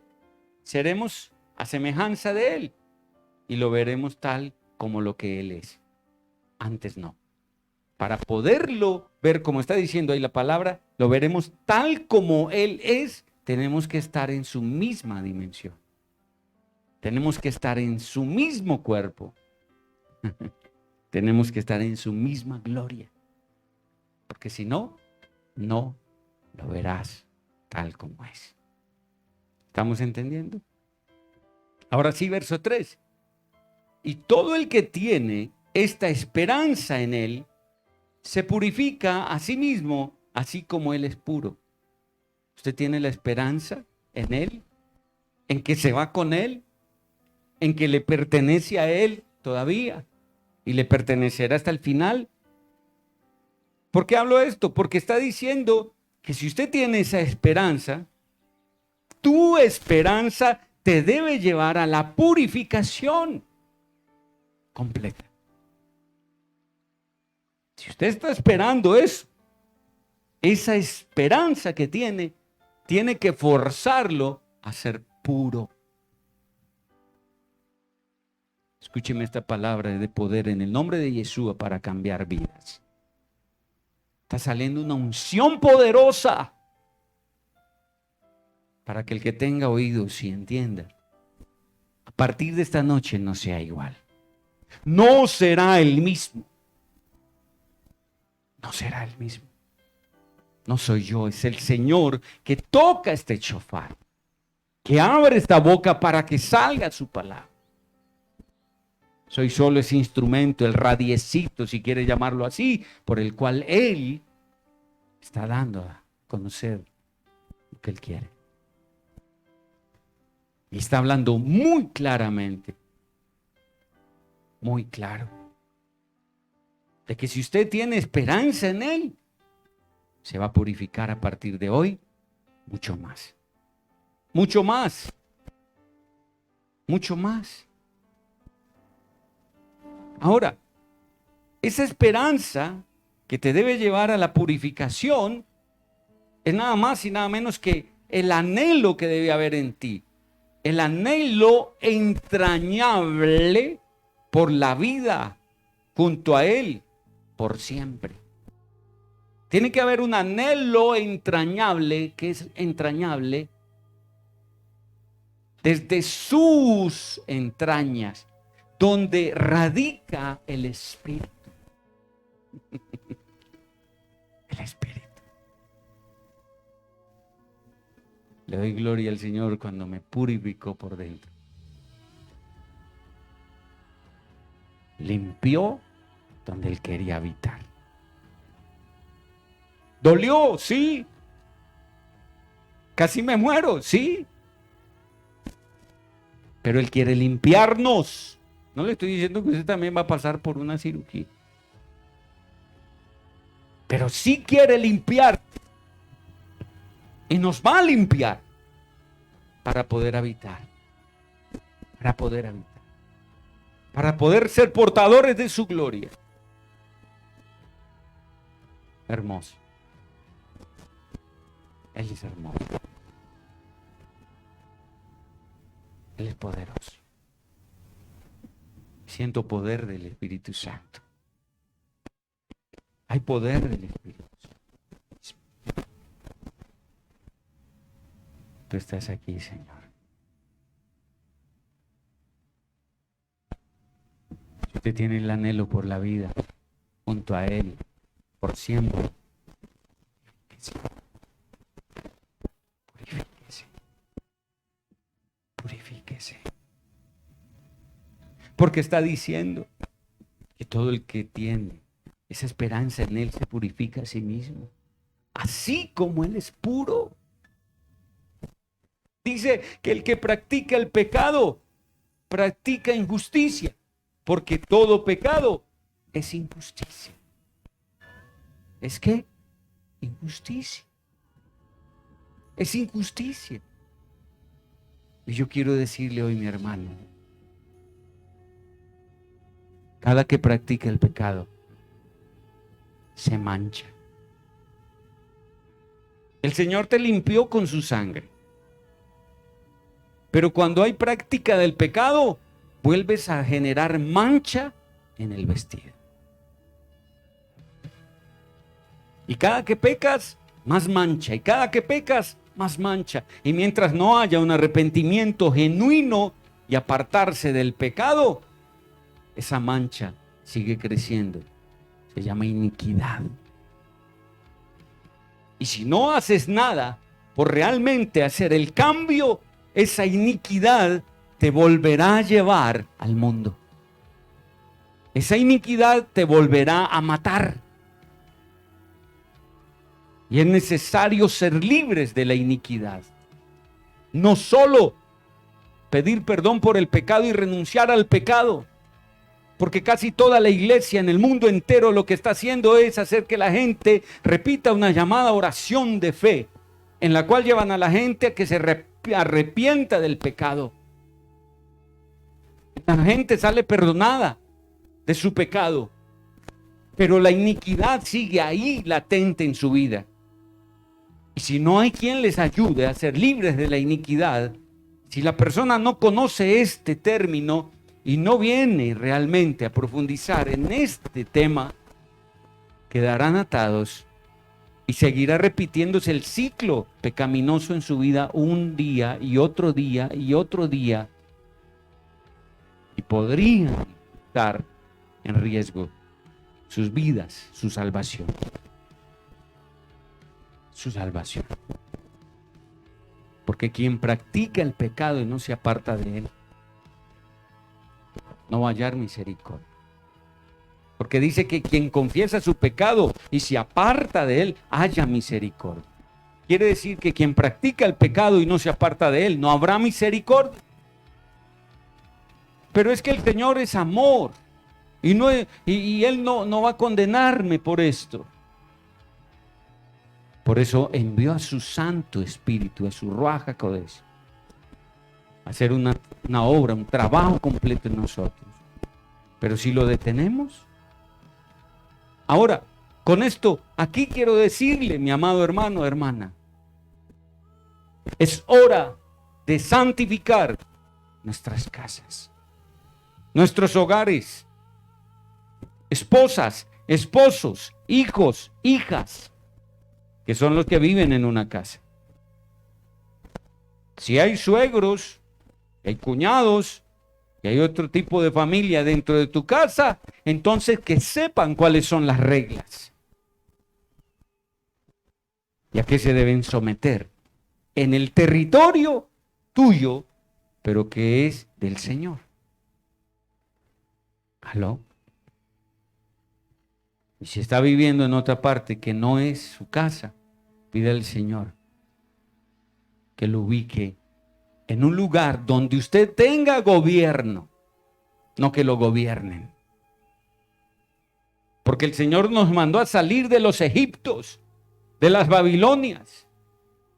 seremos a semejanza de Él y lo veremos tal como lo que Él es. Antes no. Para poderlo ver, como está diciendo ahí la palabra, lo veremos tal como Él es, tenemos que estar en su misma dimensión. Tenemos que estar en su mismo cuerpo. Tenemos que estar en su misma gloria. Porque si no, no lo verás tal como es. ¿Estamos entendiendo? Ahora sí, verso 3. Y todo el que tiene esta esperanza en Él, se purifica a sí mismo, así como Él es puro. ¿Usted tiene la esperanza en Él? ¿En que se va con Él? ¿En que le pertenece a Él todavía? ¿Y le pertenecerá hasta el final? ¿Por qué hablo esto? Porque está diciendo que si usted tiene esa esperanza, tu esperanza te debe llevar a la purificación completa. Si usted está esperando eso, esa esperanza que tiene que forzarlo a ser puro. Escúcheme esta palabra de poder en el nombre de Yeshua para cambiar vidas. Está saliendo una unción poderosa para que el que tenga oídos y entienda, a partir de esta noche no sea igual. No será el mismo. No será el mismo. No soy yo, es el Señor que toca este shofar, que abre esta boca para que salga su palabra. Soy solo ese instrumento, el radiecito, si quiere llamarlo así, por el cual Él está dando a conocer lo que Él quiere. Y está hablando muy claramente, muy claro, de que si usted tiene esperanza en Él, se va a purificar a partir de hoy mucho más. Mucho más. Mucho más. Ahora, esa esperanza que te debe llevar a la purificación es nada más y nada menos que el anhelo que debe haber en ti. El anhelo entrañable por la vida junto a Él por siempre. Tiene que haber un anhelo entrañable, que es entrañable desde sus entrañas, donde radica el Espíritu. El Espíritu. Le doy gloria al Señor cuando me purificó por dentro. Limpió donde Él quería habitar. ¿Dolió? Sí. Casi me muero, sí. Pero Él quiere limpiarnos. No le estoy diciendo que usted también va a pasar por una cirugía. Pero sí quiere limpiar. Y nos va a limpiar para poder habitar. Para poder habitar. Para poder ser portadores de su gloria. Hermoso. Él es hermoso. Él es poderoso. Siento poder del Espíritu Santo. Hay poder del Espíritu Santo. Tú estás aquí, Señor. Si usted tiene el anhelo por la vida, junto a Él, por siempre, purifíquese. Purifíquese. Porque está diciendo que todo el que tiene esa esperanza en Él se purifica a sí mismo, así como Él es puro. Dice que el que practica el pecado, practica injusticia, porque todo pecado es injusticia. ¿Es qué? Injusticia. Es injusticia. Y yo quiero decirle hoy, mi hermano, cada que practica el pecado, se mancha. El Señor te limpió con su sangre. Pero cuando hay práctica del pecado, vuelves a generar mancha en el vestido. Y cada que pecas, más mancha. Y cada que pecas, más mancha. Y mientras no haya un arrepentimiento genuino y apartarse del pecado, esa mancha sigue creciendo. Se llama iniquidad. Y si no haces nada por realmente hacer el cambio, esa iniquidad te volverá a llevar al mundo. Esa iniquidad te volverá a matar. Y es necesario ser libres de la iniquidad. No solo pedir perdón por el pecado y renunciar al pecado, porque casi toda la iglesia en el mundo entero lo que está haciendo es hacer que la gente repita una llamada oración de fe, en la cual llevan a la gente a que se arrepienta del pecado. La gente sale perdonada de su pecado, pero la iniquidad sigue ahí latente en su vida. Y si no hay quien les ayude a ser libres de la iniquidad, si la persona no conoce este término y no viene realmente a profundizar en este tema, quedarán atados y seguirá repitiéndose el ciclo pecaminoso en su vida un día y otro día y otro día. Y podrían estar en riesgo sus vidas, su salvación. Su salvación. Porque quien practica el pecado y no se aparta de él, no va a hallar misericordia. Porque dice que quien confiesa su pecado y se aparta de él, haya misericordia. Quiere decir que quien practica el pecado y no se aparta de él, no habrá misericordia. Pero es que el Señor es amor. Y Él no va a condenarme por esto. Por eso envió a su Santo Espíritu, a su Ruach HaKodesh, a hacer una obra, un trabajo completo en nosotros. Pero si lo detenemos. Ahora, con esto, aquí quiero decirle, mi amado hermano, hermana, Es hora de santificar nuestras casas, nuestros hogares, esposas, esposos, hijos, hijas, que son los que viven en una casa. Si hay suegros, hay cuñados, y hay otro tipo de familia dentro de tu casa, entonces que sepan cuáles son las reglas y a qué se deben someter en el territorio tuyo, pero que es del Señor. ¿Aló? Y si está viviendo en otra parte que no es su casa, pide al Señor que lo ubique en un lugar donde usted tenga gobierno, no que lo gobiernen. Porque el Señor nos mandó a salir de los Egiptos, de las Babilonias,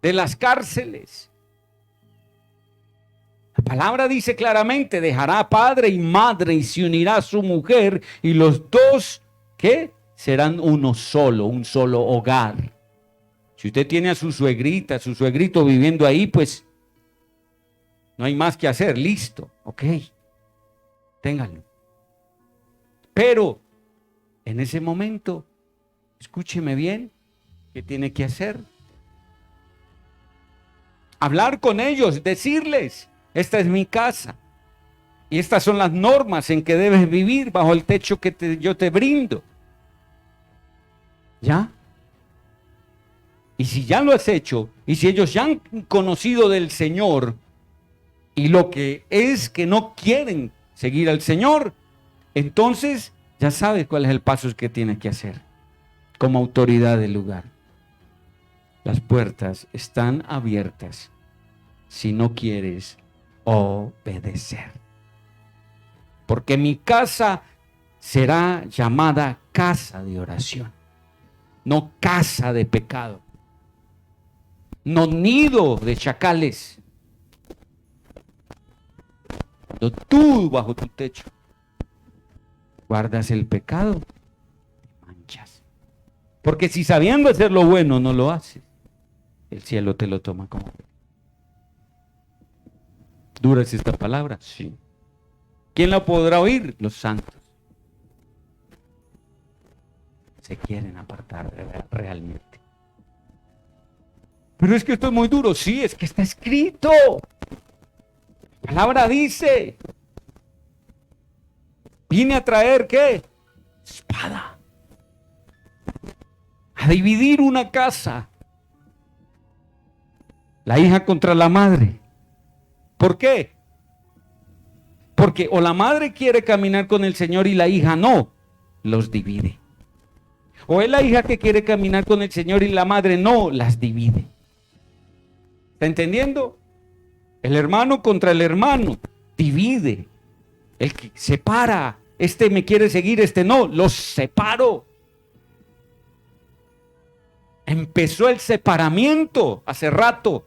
de las cárceles. La palabra dice claramente: dejará padre y madre y se unirá a su mujer, y los dos, ¿qué? Serán uno solo, un solo hogar. Si usted tiene a su suegrita, a su suegrito viviendo ahí, pues no hay más que hacer, listo, ok, ténganlo. Pero en ese momento, escúcheme bien, ¿qué tiene que hacer? Hablar con ellos, decirles: esta es mi casa y estas son las normas en que debes vivir bajo el techo que yo te brindo. ¿Ya? Y si ya lo has hecho, y si ellos ya han conocido del Señor, y lo que es que no quieren seguir al Señor, entonces ya sabes cuál es el paso que tienes que hacer como autoridad del lugar. Las puertas están abiertas si no quieres obedecer. Porque mi casa será llamada casa de oración, no casa de pecado, no nido de chacales. Cuando tú bajo tu techo guardas el pecado, te manchas. Porque si sabiendo hacer lo bueno no lo haces, el cielo te lo toma como. ¿Dura es esta palabra? Sí. ¿Quién la podrá oír? Los santos. Se quieren apartar realmente. Pero es que esto es muy duro. Sí, es que está escrito. La palabra dice: vine a traer, ¿qué? Espada. A dividir una casa. La hija contra la madre. ¿Por qué? Porque o la madre quiere caminar con el Señor y la hija no, los divide. O es la hija que quiere caminar con el Señor y la madre no, las divide. ¿Está entendiendo? El hermano contra el hermano divide. El que separa, este me quiere seguir, este no, los separo. Empezó el separamiento hace rato.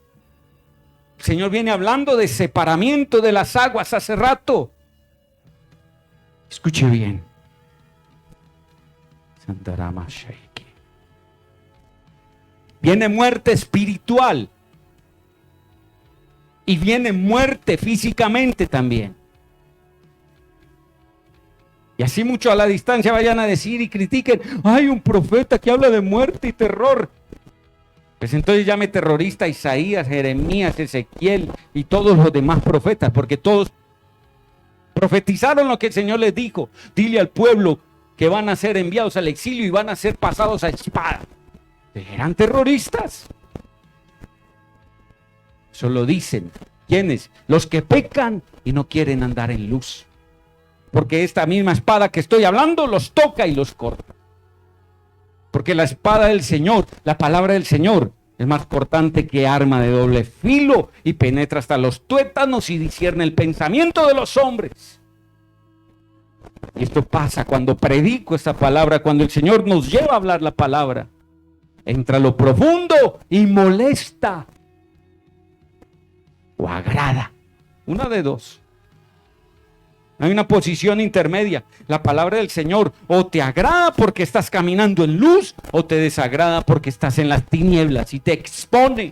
El Señor viene hablando de separamiento de las aguas hace rato. Escuche bien. Viene muerte espiritual. Y viene muerte físicamente también. Y así mucho a la distancia vayan a decir y critiquen: hay un profeta que habla de muerte y terror. Pues entonces llame terrorista a Isaías, Jeremías, Ezequiel y todos los demás profetas, porque todos profetizaron lo que el Señor les dijo. Dile al pueblo que van a ser enviados al exilio y van a ser pasados a espada. ¿Eran terroristas? Solo dicen, ¿quiénes? Los que pecan y no quieren andar en luz. Porque esta misma espada que estoy hablando los toca y los corta. Porque la espada del Señor, la palabra del Señor, es más cortante que arma de doble filo y penetra hasta los tuétanos y discierne el pensamiento de los hombres. Y esto pasa cuando predico esta palabra, cuando el Señor nos lleva a hablar la palabra. Entra a lo profundo y molesta. O agrada. Una de dos. Hay una posición intermedia. La palabra del Señor o te agrada porque estás caminando en luz, o te desagrada porque estás en las tinieblas y te expone.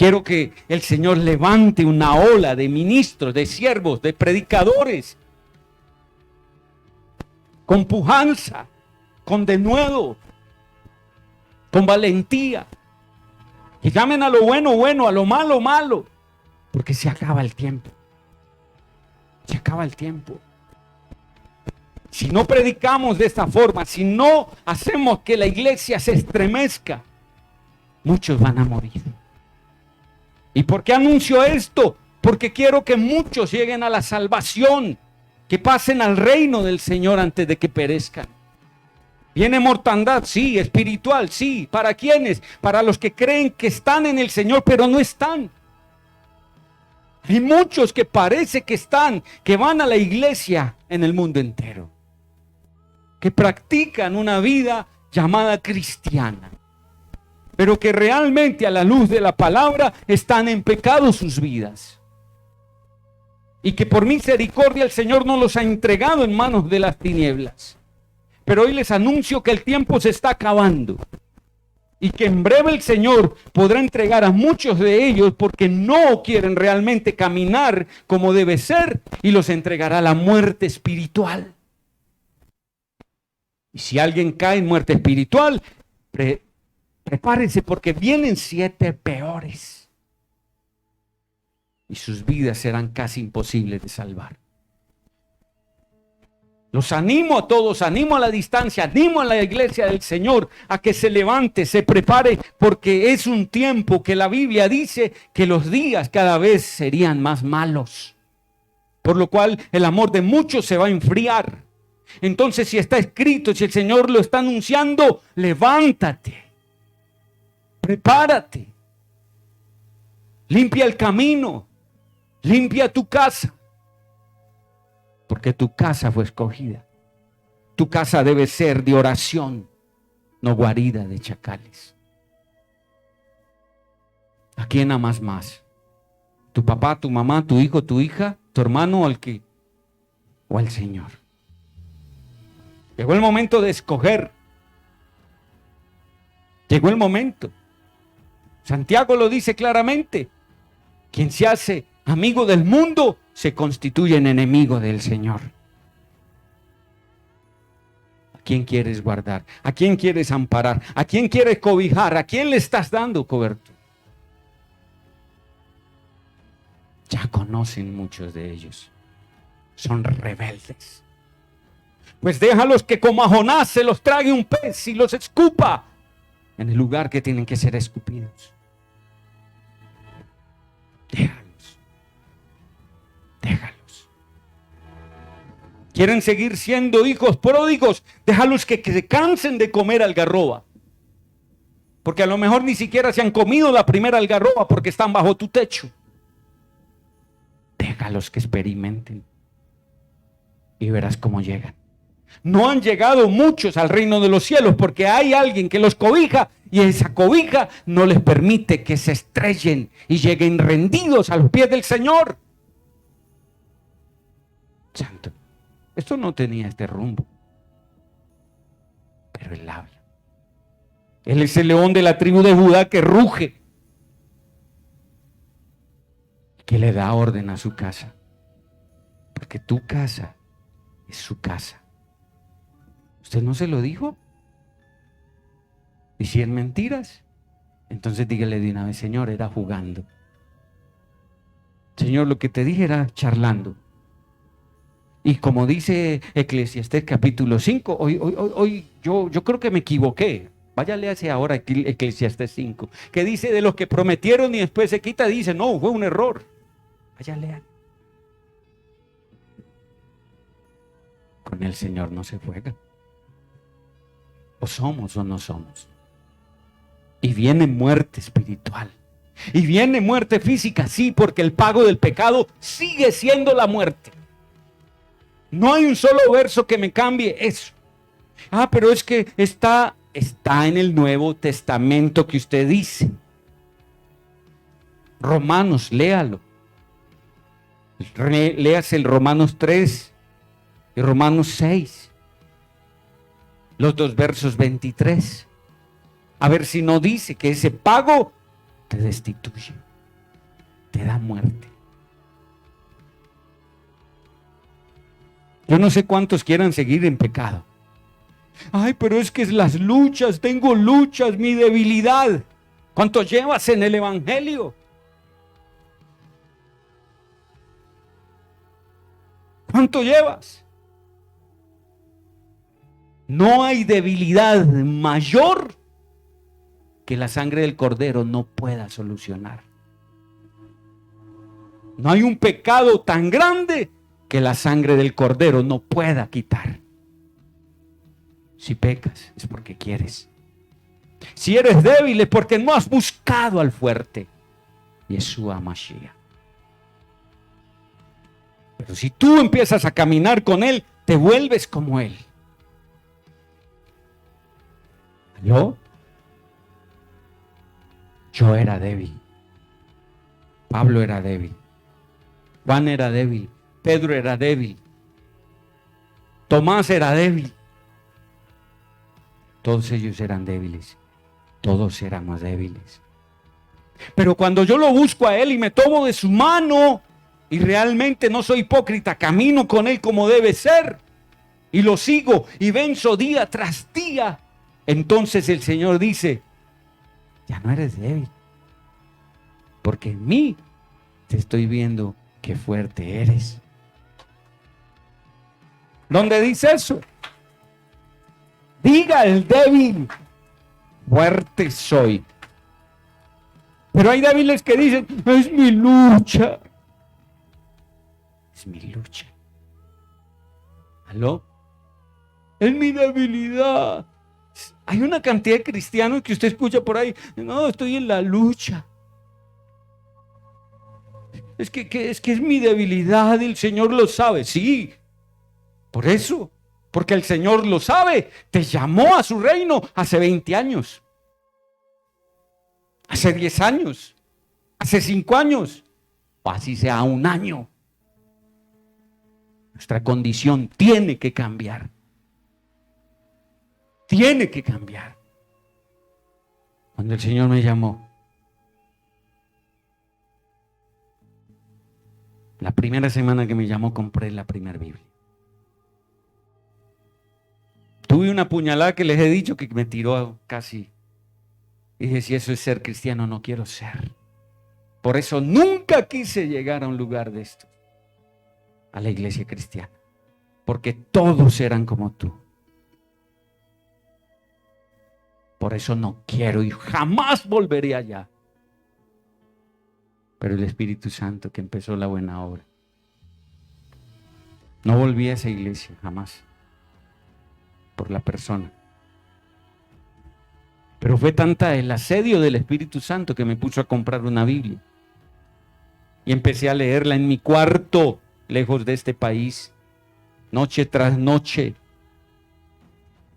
Quiero que el Señor levante una ola de ministros, de siervos, de predicadores, con pujanza, con denuedo, con valentía. Que llamen a lo bueno, bueno, a lo malo, malo. Porque se acaba el tiempo. Se acaba el tiempo. Si no predicamos de esta forma, si no hacemos que la iglesia se estremezca, muchos van a morir. ¿Y por qué anuncio esto? Porque quiero que muchos lleguen a la salvación, que pasen al reino del Señor antes de que perezcan. Viene mortandad, sí, espiritual, sí. ¿Para quiénes? Para los que creen que están en el Señor, pero no están. Hay muchos que parece que están, que van a la iglesia en el mundo entero, que practican una vida llamada cristiana, pero que realmente a la luz de la palabra están en pecado sus vidas. Y que por misericordia el Señor no los ha entregado en manos de las tinieblas. Pero hoy les anuncio que el tiempo se está acabando. Y que en breve el Señor podrá entregar a muchos de ellos porque no quieren realmente caminar como debe ser. Y los entregará a la muerte espiritual. Y si alguien cae en muerte espiritual, prepárese porque vienen 7 peores. Y sus vidas serán casi imposibles de salvar. Los animo a todos, animo a la distancia, animo a la iglesia del Señor a que se levante, se prepare, porque es un tiempo que la Biblia dice que los días cada vez serían más malos. Por lo cual el amor de muchos se va a enfriar. Entonces, si está escrito, si el Señor lo está anunciando, levántate. Prepárate, limpia el camino, limpia tu casa, porque tu casa fue escogida. Tu casa debe ser de oración, no guarida de chacales. ¿A quién amas más? ¿Tu papá, tu mamá, tu hijo, tu hija, tu hermano o al Señor? Llegó el momento de escoger. Llegó el momento. Santiago lo dice claramente. Quien se hace amigo del mundo se constituye en enemigo del Señor. ¿A quién quieres guardar? ¿A quién quieres amparar? ¿A quién quieres cobijar? ¿A quién le estás dando cobertura? Ya conocen muchos de ellos. Son rebeldes. Pues déjalos que como a Jonás se los trague un pez y los escupa en el lugar que tienen que ser escupidos. Déjalos. Déjalos. ¿Quieren seguir siendo hijos pródigos? Déjalos que se cansen de comer algarroba. Porque a lo mejor ni siquiera se han comido la primera algarroba porque están bajo tu techo. Déjalos que experimenten y verás cómo llegan. No han llegado muchos al reino de los cielos porque hay alguien que los cobija y esa cobija no les permite que se estrellen y lleguen rendidos a los pies del Señor. Santo, esto no tenía este rumbo, pero Él habla. Él es el león de la tribu de Judá que ruge, que le da orden a su casa, porque tu casa es su casa. ¿Usted no se lo dijo? ¿Y si es mentiras? Entonces dígale de una vez: Señor, era jugando. Señor, lo que te dije era charlando. Y como dice Eclesiastés capítulo 5, hoy yo creo que me equivoqué. Vaya, léase ahora Eclesiastés 5, que dice de los que prometieron y después se quita, dice, no, fue un error. Vaya, lean. Con el Señor no se juega. O somos o no somos. Y viene muerte espiritual. Y viene muerte física, sí, porque el pago del pecado sigue siendo la muerte. No hay un solo verso que me cambie eso. Pero es que está en el Nuevo Testamento que usted dice. Romanos, léalo. Léase el Romanos 3 y Romanos 6. Los 2 versos 23. A ver si no dice que ese pago te destituye. te da muerte. Yo no sé cuántos quieran seguir en pecado. Ay, pero es que es las luchas, tengo luchas, mi debilidad. ¿Cuánto llevas en el evangelio? ¿Cuánto llevas? No hay debilidad mayor que la sangre del Cordero no pueda solucionar. No hay un pecado tan grande que la sangre del Cordero no pueda quitar. Si pecas es porque quieres. Si eres débil es porque no has buscado al fuerte, Yeshua Mashiach. Pero si tú empiezas a caminar con Él, te vuelves como Él. ¿Aló? Yo era débil. Pablo era débil. Juan era débil. Pedro era débil. Tomás era débil. Todos ellos eran débiles. Todos éramos débiles. Pero cuando yo lo busco a Él y me tomo de su mano y realmente no soy hipócrita, camino con Él como debe ser y lo sigo y venzo día tras día, entonces el Señor dice, ya no eres débil, porque en mí te estoy viendo qué fuerte eres. ¿Dónde dice eso? Diga el débil, fuerte soy. Pero hay débiles que dicen, es mi lucha. Es mi lucha. ¿Aló? Es mi debilidad. Hay una cantidad de cristianos que usted escucha por ahí, no, estoy en la lucha. Es que es mi debilidad, el Señor lo sabe. Sí, por eso, porque el Señor lo sabe. Te llamó a su reino hace 20 años, hace 10 años, hace 5 años, o así sea un año. Nuestra condición tiene que cambiar. Tiene que cambiar. Cuando el Señor me llamó, la primera semana que me llamó, compré la primera Biblia. Tuve una puñalada que les he dicho que me tiró casi. Y dije, si eso es ser cristiano, no quiero ser. Por eso nunca quise llegar a un lugar de esto, a la iglesia cristiana. Porque todos eran como tú. Por eso no quiero y jamás volveré allá. Pero el Espíritu Santo que empezó la buena obra. No volví a esa iglesia jamás. Por la persona. Pero fue tanta el asedio del Espíritu Santo que me puso a comprar una Biblia. Y empecé a leerla en mi cuarto, lejos de este país, noche tras noche.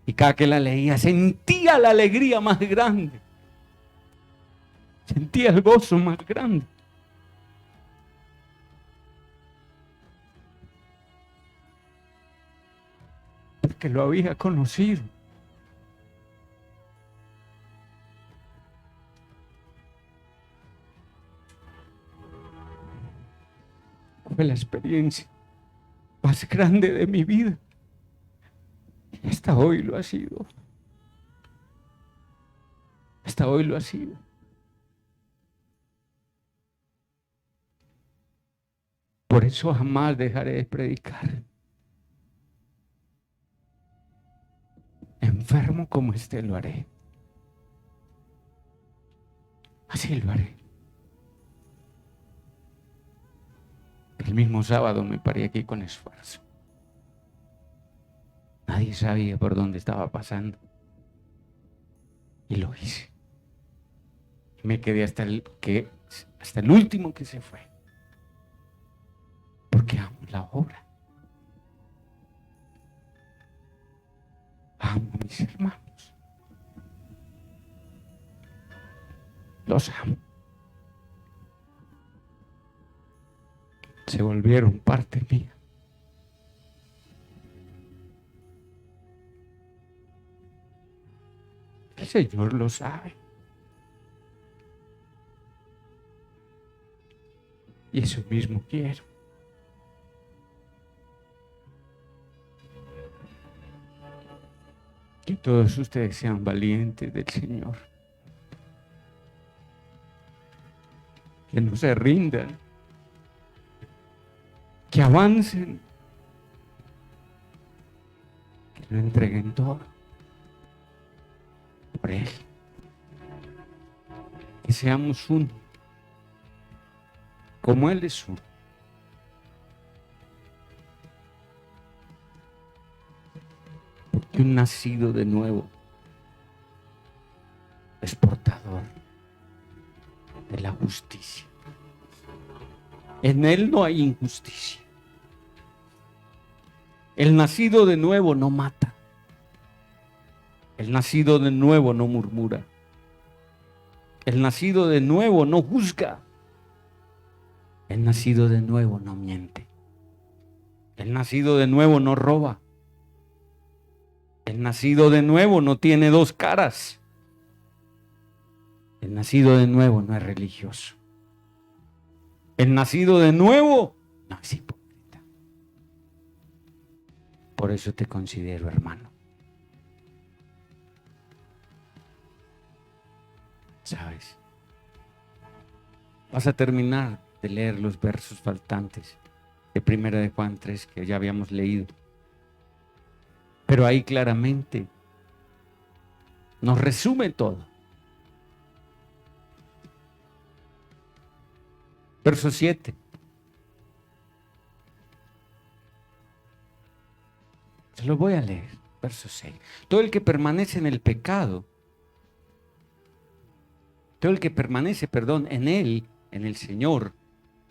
Y cada que la leía sentía la alegría más grande. Sentía el gozo más grande. Porque lo había conocido. Fue la experiencia más grande de mi vida. Y hasta hoy lo ha sido. Hasta hoy lo ha sido. Por eso jamás dejaré de predicar. Enfermo como esté, lo haré. Así lo haré. El mismo sábado me paré aquí con esfuerzo. Nadie sabía por dónde estaba pasando. Y lo hice. Me quedé hasta el último que se fue. Porque amo la obra. Amo a mis hermanos. Los amo. Se volvieron parte mía. El Señor lo sabe. Y eso mismo quiero. Que todos ustedes sean valientes del Señor. Que no se rindan. Que avancen. Que lo entreguen todo por Él. Que seamos uno. Como Él es uno. Porque un nacido de nuevo es portador de la justicia. En Él no hay injusticia. El nacido de nuevo no mata. El nacido de nuevo no murmura. El nacido de nuevo no juzga. El nacido de nuevo no miente. El nacido de nuevo no roba. El nacido de nuevo no tiene dos caras. El nacido de nuevo no es religioso. El nacido de nuevo no es hipócrita. Por eso te considero hermano. ¿Sabes? Vas a terminar de leer los versos faltantes de 1 de Juan 3 que ya habíamos leído. Pero ahí claramente nos resume todo. Verso 7. Se lo voy a leer. Verso 6. Todo el que permanece en el pecado, todo el que permanece, en Él, en el Señor,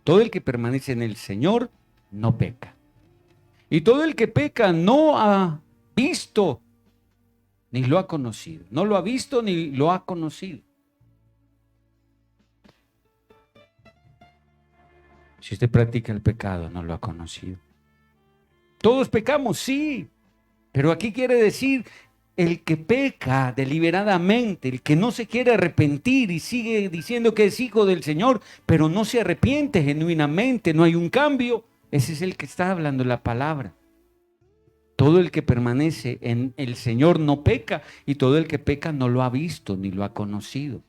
todo el que permanece en el Señor no peca. Y todo el que peca no ha visto ni lo ha conocido. No lo ha visto ni lo ha conocido. Si usted practica el pecado, no lo ha conocido. Todos pecamos, sí. Pero aquí quiere decir el que peca deliberadamente, el que no se quiere arrepentir y sigue diciendo que es hijo del Señor, pero no se arrepiente genuinamente, no hay un cambio. Ese es el que está hablando la palabra. Todo el que permanece en el Señor no peca, y todo el que peca no lo ha visto ni lo ha conocido.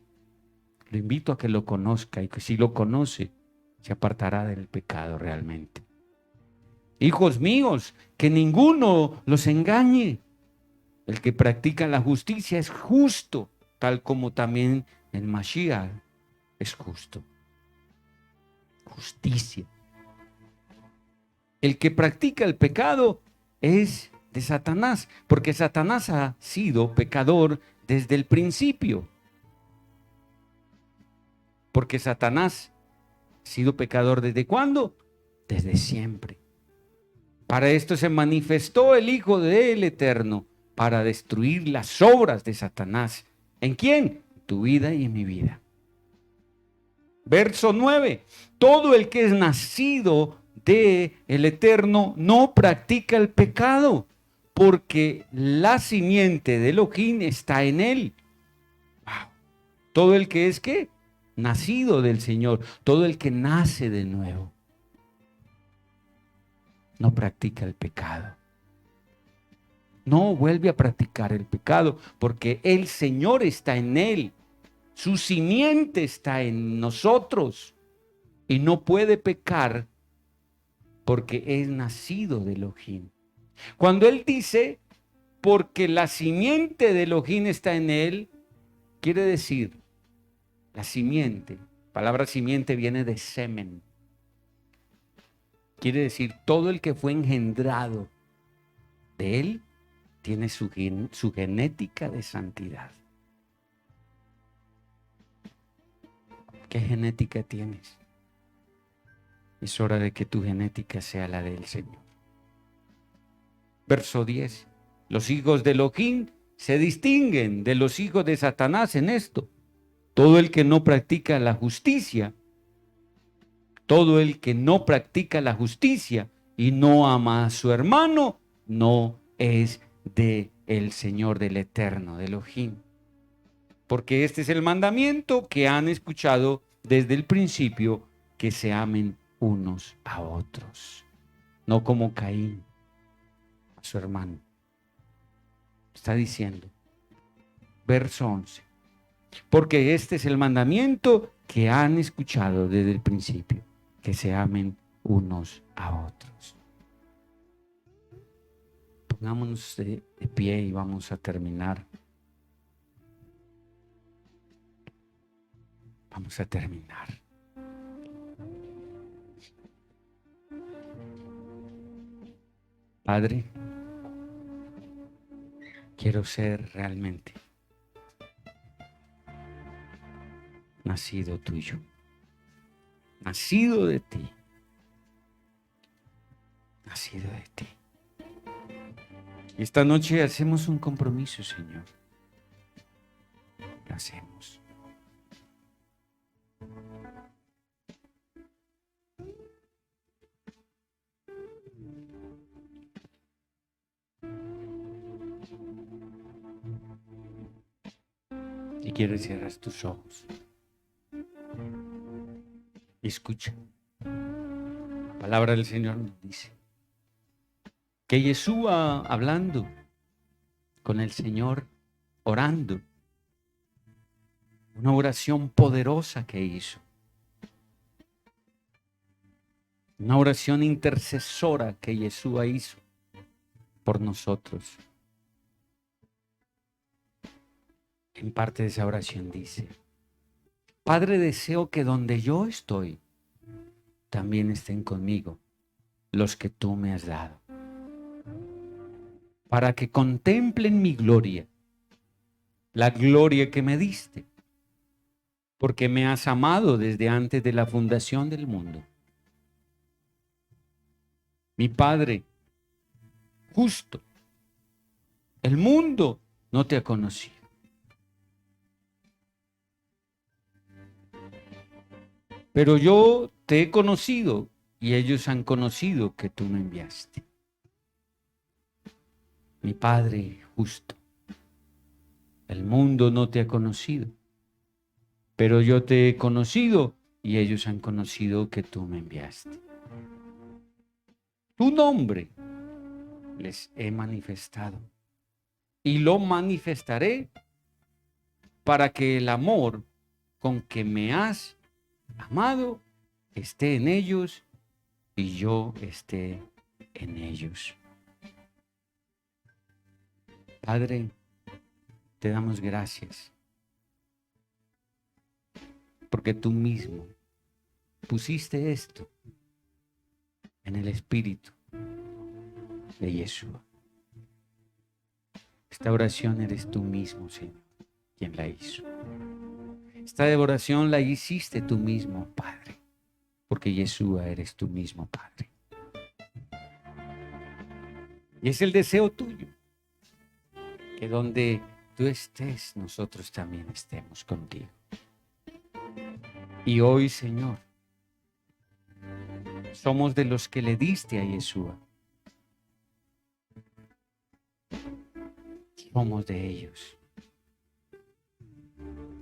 Lo invito a que lo conozca, y que si lo conoce, se apartará del pecado realmente. Hijos míos, que ninguno los engañe. El que practica la justicia es justo, tal como también el Mashiach es justo. Justicia. El que practica el pecado es de Satanás, porque Satanás ha sido pecador desde el principio. Porque Satanás ha sido pecador ¿desde cuándo? Desde siempre. Para esto se manifestó el Hijo del Eterno, para destruir las obras de Satanás. ¿En quién? En tu vida y en mi vida. Verso 9. Todo el que es nacido de el Eterno no practica el pecado, porque la simiente de Elohim está en él. Wow. Todo el que es ¿qué? Nacido del Señor, todo el que nace de nuevo, no practica el pecado. No vuelve a practicar el pecado, porque el Señor está en él. Su simiente está en nosotros y no puede pecar porque es nacido de Elohim. Cuando él dice, porque la simiente de Elohim está en él, quiere decir, la simiente, palabra simiente viene de semen. Quiere decir, todo el que fue engendrado de él tiene su genética de santidad. ¿Qué genética tienes? Es hora de que tu genética sea la del Señor. Verso 10. Los hijos de Elohim se distinguen de los hijos de Satanás en esto. Todo el que no practica la justicia, todo el que no practica la justicia y no ama a su hermano, no es de el Señor, del Eterno, de Elohim. Porque este es el mandamiento que han escuchado desde el principio, que se amen unos a otros, no como Caín a su hermano. Está diciendo, verso 11, porque este es el mandamiento que han escuchado desde el principio, que se amen unos a otros. Pongámonos de pie y vamos a terminar. Vamos a terminar. Padre, quiero ser realmente nacido tuyo, nacido de ti, nacido de ti. Esta noche hacemos un compromiso, Señor. Lo hacemos. Y quiero que cierres tus ojos. Y escucha. La palabra del Señor nos dice que Yeshua, hablando con el Señor, orando, una oración poderosa que hizo, una oración intercesora que Yeshua hizo por nosotros. En parte de esa oración dice: Padre, deseo que donde yo estoy, también estén conmigo los que tú me has dado, para que contemplen mi gloria, la gloria que me diste, porque me has amado desde antes de la fundación del mundo. Mi Padre justo, el mundo no te ha conocido, pero yo te he conocido y ellos han conocido que tú me enviaste. Mi Padre justo, el mundo no te ha conocido, pero yo te he conocido y ellos han conocido que tú me enviaste. Tu nombre les he manifestado y lo manifestaré para que el amor con que me has amado esté en ellos y yo esté en ellos. Padre, te damos gracias porque tú mismo pusiste esto en el espíritu de Yeshua. Esta oración eres tú mismo, Señor, quien la hizo. Esta oración la hiciste tú mismo, Padre, porque Yeshua eres tú mismo, Padre. Y es el deseo tuyo, que donde tú estés, nosotros también estemos contigo. Y hoy, Señor, somos de los que le diste a Yeshua. Somos de ellos,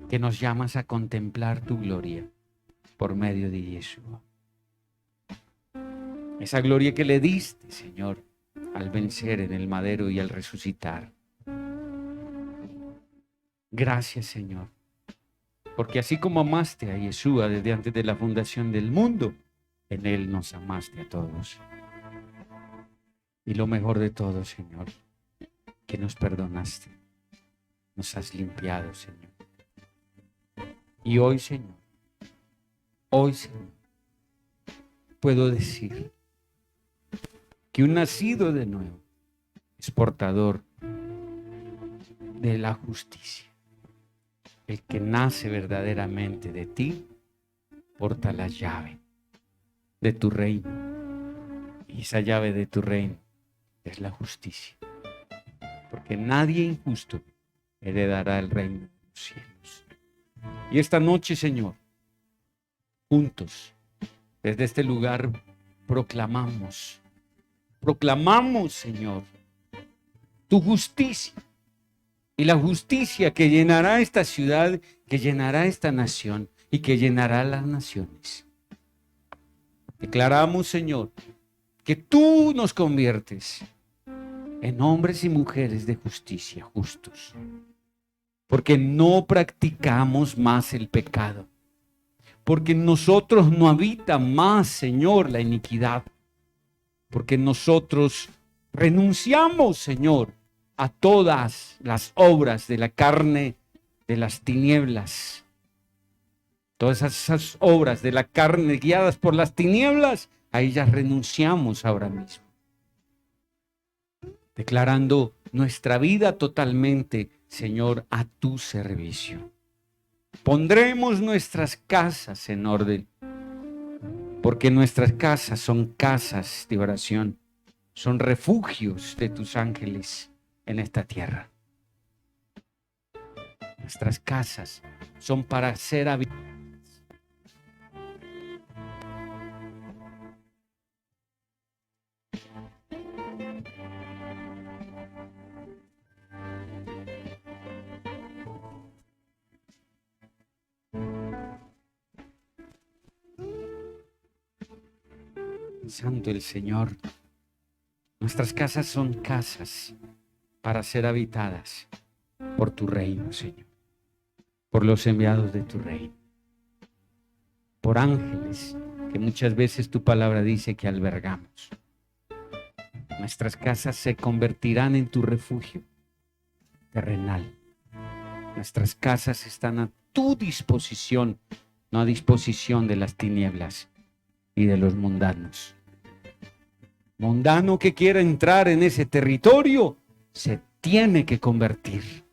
que nos llamas a contemplar tu gloria por medio de Yeshua. Esa gloria que le diste, Señor, al vencer en el madero y al resucitar. Gracias, Señor, porque así como amaste a Yeshua desde antes de la fundación del mundo, en Él nos amaste a todos. Y lo mejor de todo, Señor, que nos perdonaste, nos has limpiado, Señor. Y hoy, Señor, puedo decir que un nacido de nuevo es portador de la justicia. El que nace verdaderamente de ti porta la llave de tu reino. Y esa llave de tu reino es la justicia. Porque nadie injusto heredará el reino de los cielos. Y esta noche, Señor, juntos, desde este lugar, proclamamos, Señor, tu justicia. Y la justicia que llenará esta ciudad, que llenará esta nación y que llenará las naciones. Declaramos, Señor, que tú nos conviertes en hombres y mujeres de justicia, justos, porque no practicamos más el pecado, porque en nosotros no habita más, Señor, la iniquidad, porque nosotros renunciamos, Señor, a todas las obras de la carne, de las tinieblas. Todas esas obras de la carne guiadas por las tinieblas, a ellas renunciamos ahora mismo. Declarando nuestra vida totalmente, Señor, a tu servicio. Pondremos nuestras casas en orden, porque nuestras casas son casas de oración, son refugios de tus ángeles en esta tierra. Nuestras casas son para ser habitadas. Santo el Señor. Nuestras casas son casas para ser habitadas por tu reino, Señor, por los enviados de tu reino, por ángeles que muchas veces tu palabra dice que albergamos. Nuestras casas se convertirán en tu refugio terrenal. Nuestras casas están a tu disposición, no a disposición de las tinieblas y de los mundanos. Mundano que quiera entrar en ese territorio se tiene que convertir.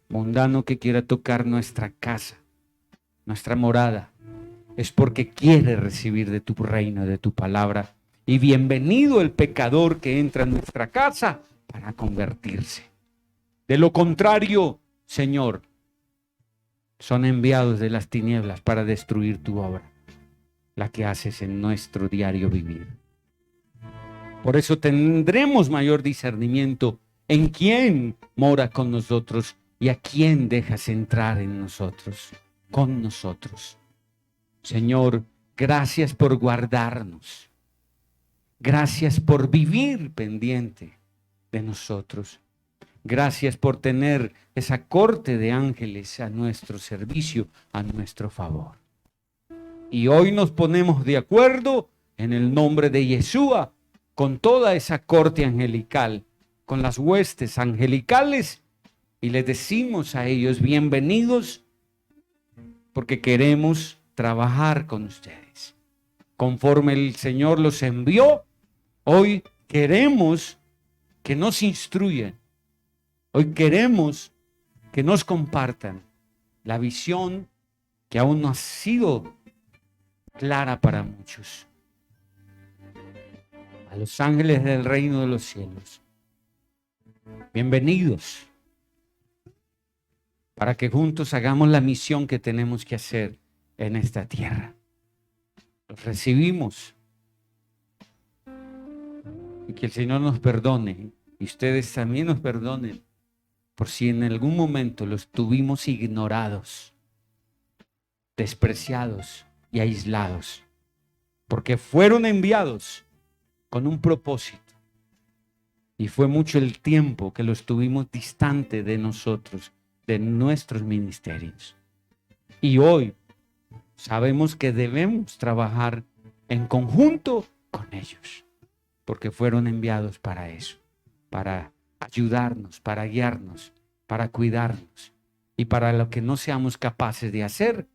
Mundano que quiera tocar nuestra casa, nuestra morada, es porque quiere recibir de tu reino, de tu palabra. Y bienvenido el pecador que entra en nuestra casa para convertirse. De lo contrario, Señor, son enviados de las tinieblas para destruir tu obra, la que haces en nuestro diario vivir. Por eso tendremos mayor discernimiento en quién mora con nosotros y a quién dejas entrar en nosotros, con nosotros. Señor, gracias por guardarnos. Gracias por vivir pendiente de nosotros. Gracias por tener esa corte de ángeles a nuestro servicio, a nuestro favor. Y hoy nos ponemos de acuerdo en el nombre de Yeshua con toda esa corte angelical, con las huestes angelicales, y les decimos a ellos bienvenidos, porque queremos trabajar con ustedes. Conforme el Señor los envió, hoy queremos que nos instruyan. Hoy queremos que nos compartan la visión que aún no ha sido clara para muchos. A los ángeles del reino de los cielos, bienvenidos, para que juntos hagamos la misión que tenemos que hacer en esta tierra. Los recibimos y que el Señor nos perdone y ustedes también nos perdonen por si en algún momento los tuvimos ignorados, despreciados y aislados, porque fueron enviados con un propósito y fue mucho el tiempo que los tuvimos distante de nosotros, de nuestros ministerios. Y hoy sabemos que debemos trabajar en conjunto con ellos, porque fueron enviados para eso, para ayudarnos, para guiarnos, para cuidarnos. Y para lo que no seamos capaces de hacer,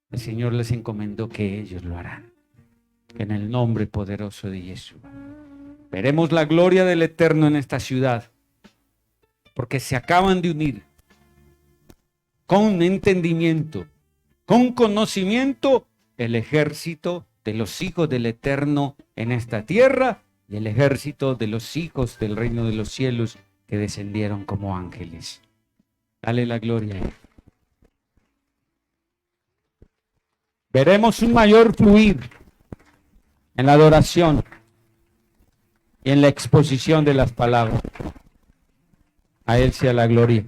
el Señor les encomendó que ellos lo harán. En el nombre poderoso de Jesús. Veremos la gloria del Eterno en esta ciudad, porque se acaban de unir con entendimiento, con conocimiento, el ejército de los hijos del Eterno en esta tierra y el ejército de los hijos del reino de los cielos que descendieron como ángeles. Dale la gloria. Veremos un mayor fluir en la adoración y en la exposición de las palabras. A Él sea la gloria.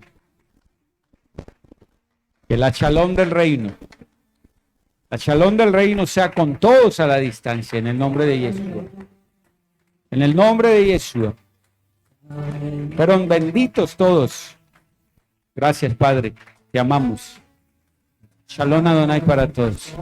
Que la shalom del reino La shalom del reino sea con todos a la distancia, en el nombre de Yeshua. En el nombre de Yeshua. Fueron benditos todos. Gracias, Padre. Te amamos. Shalom Adonai para todos.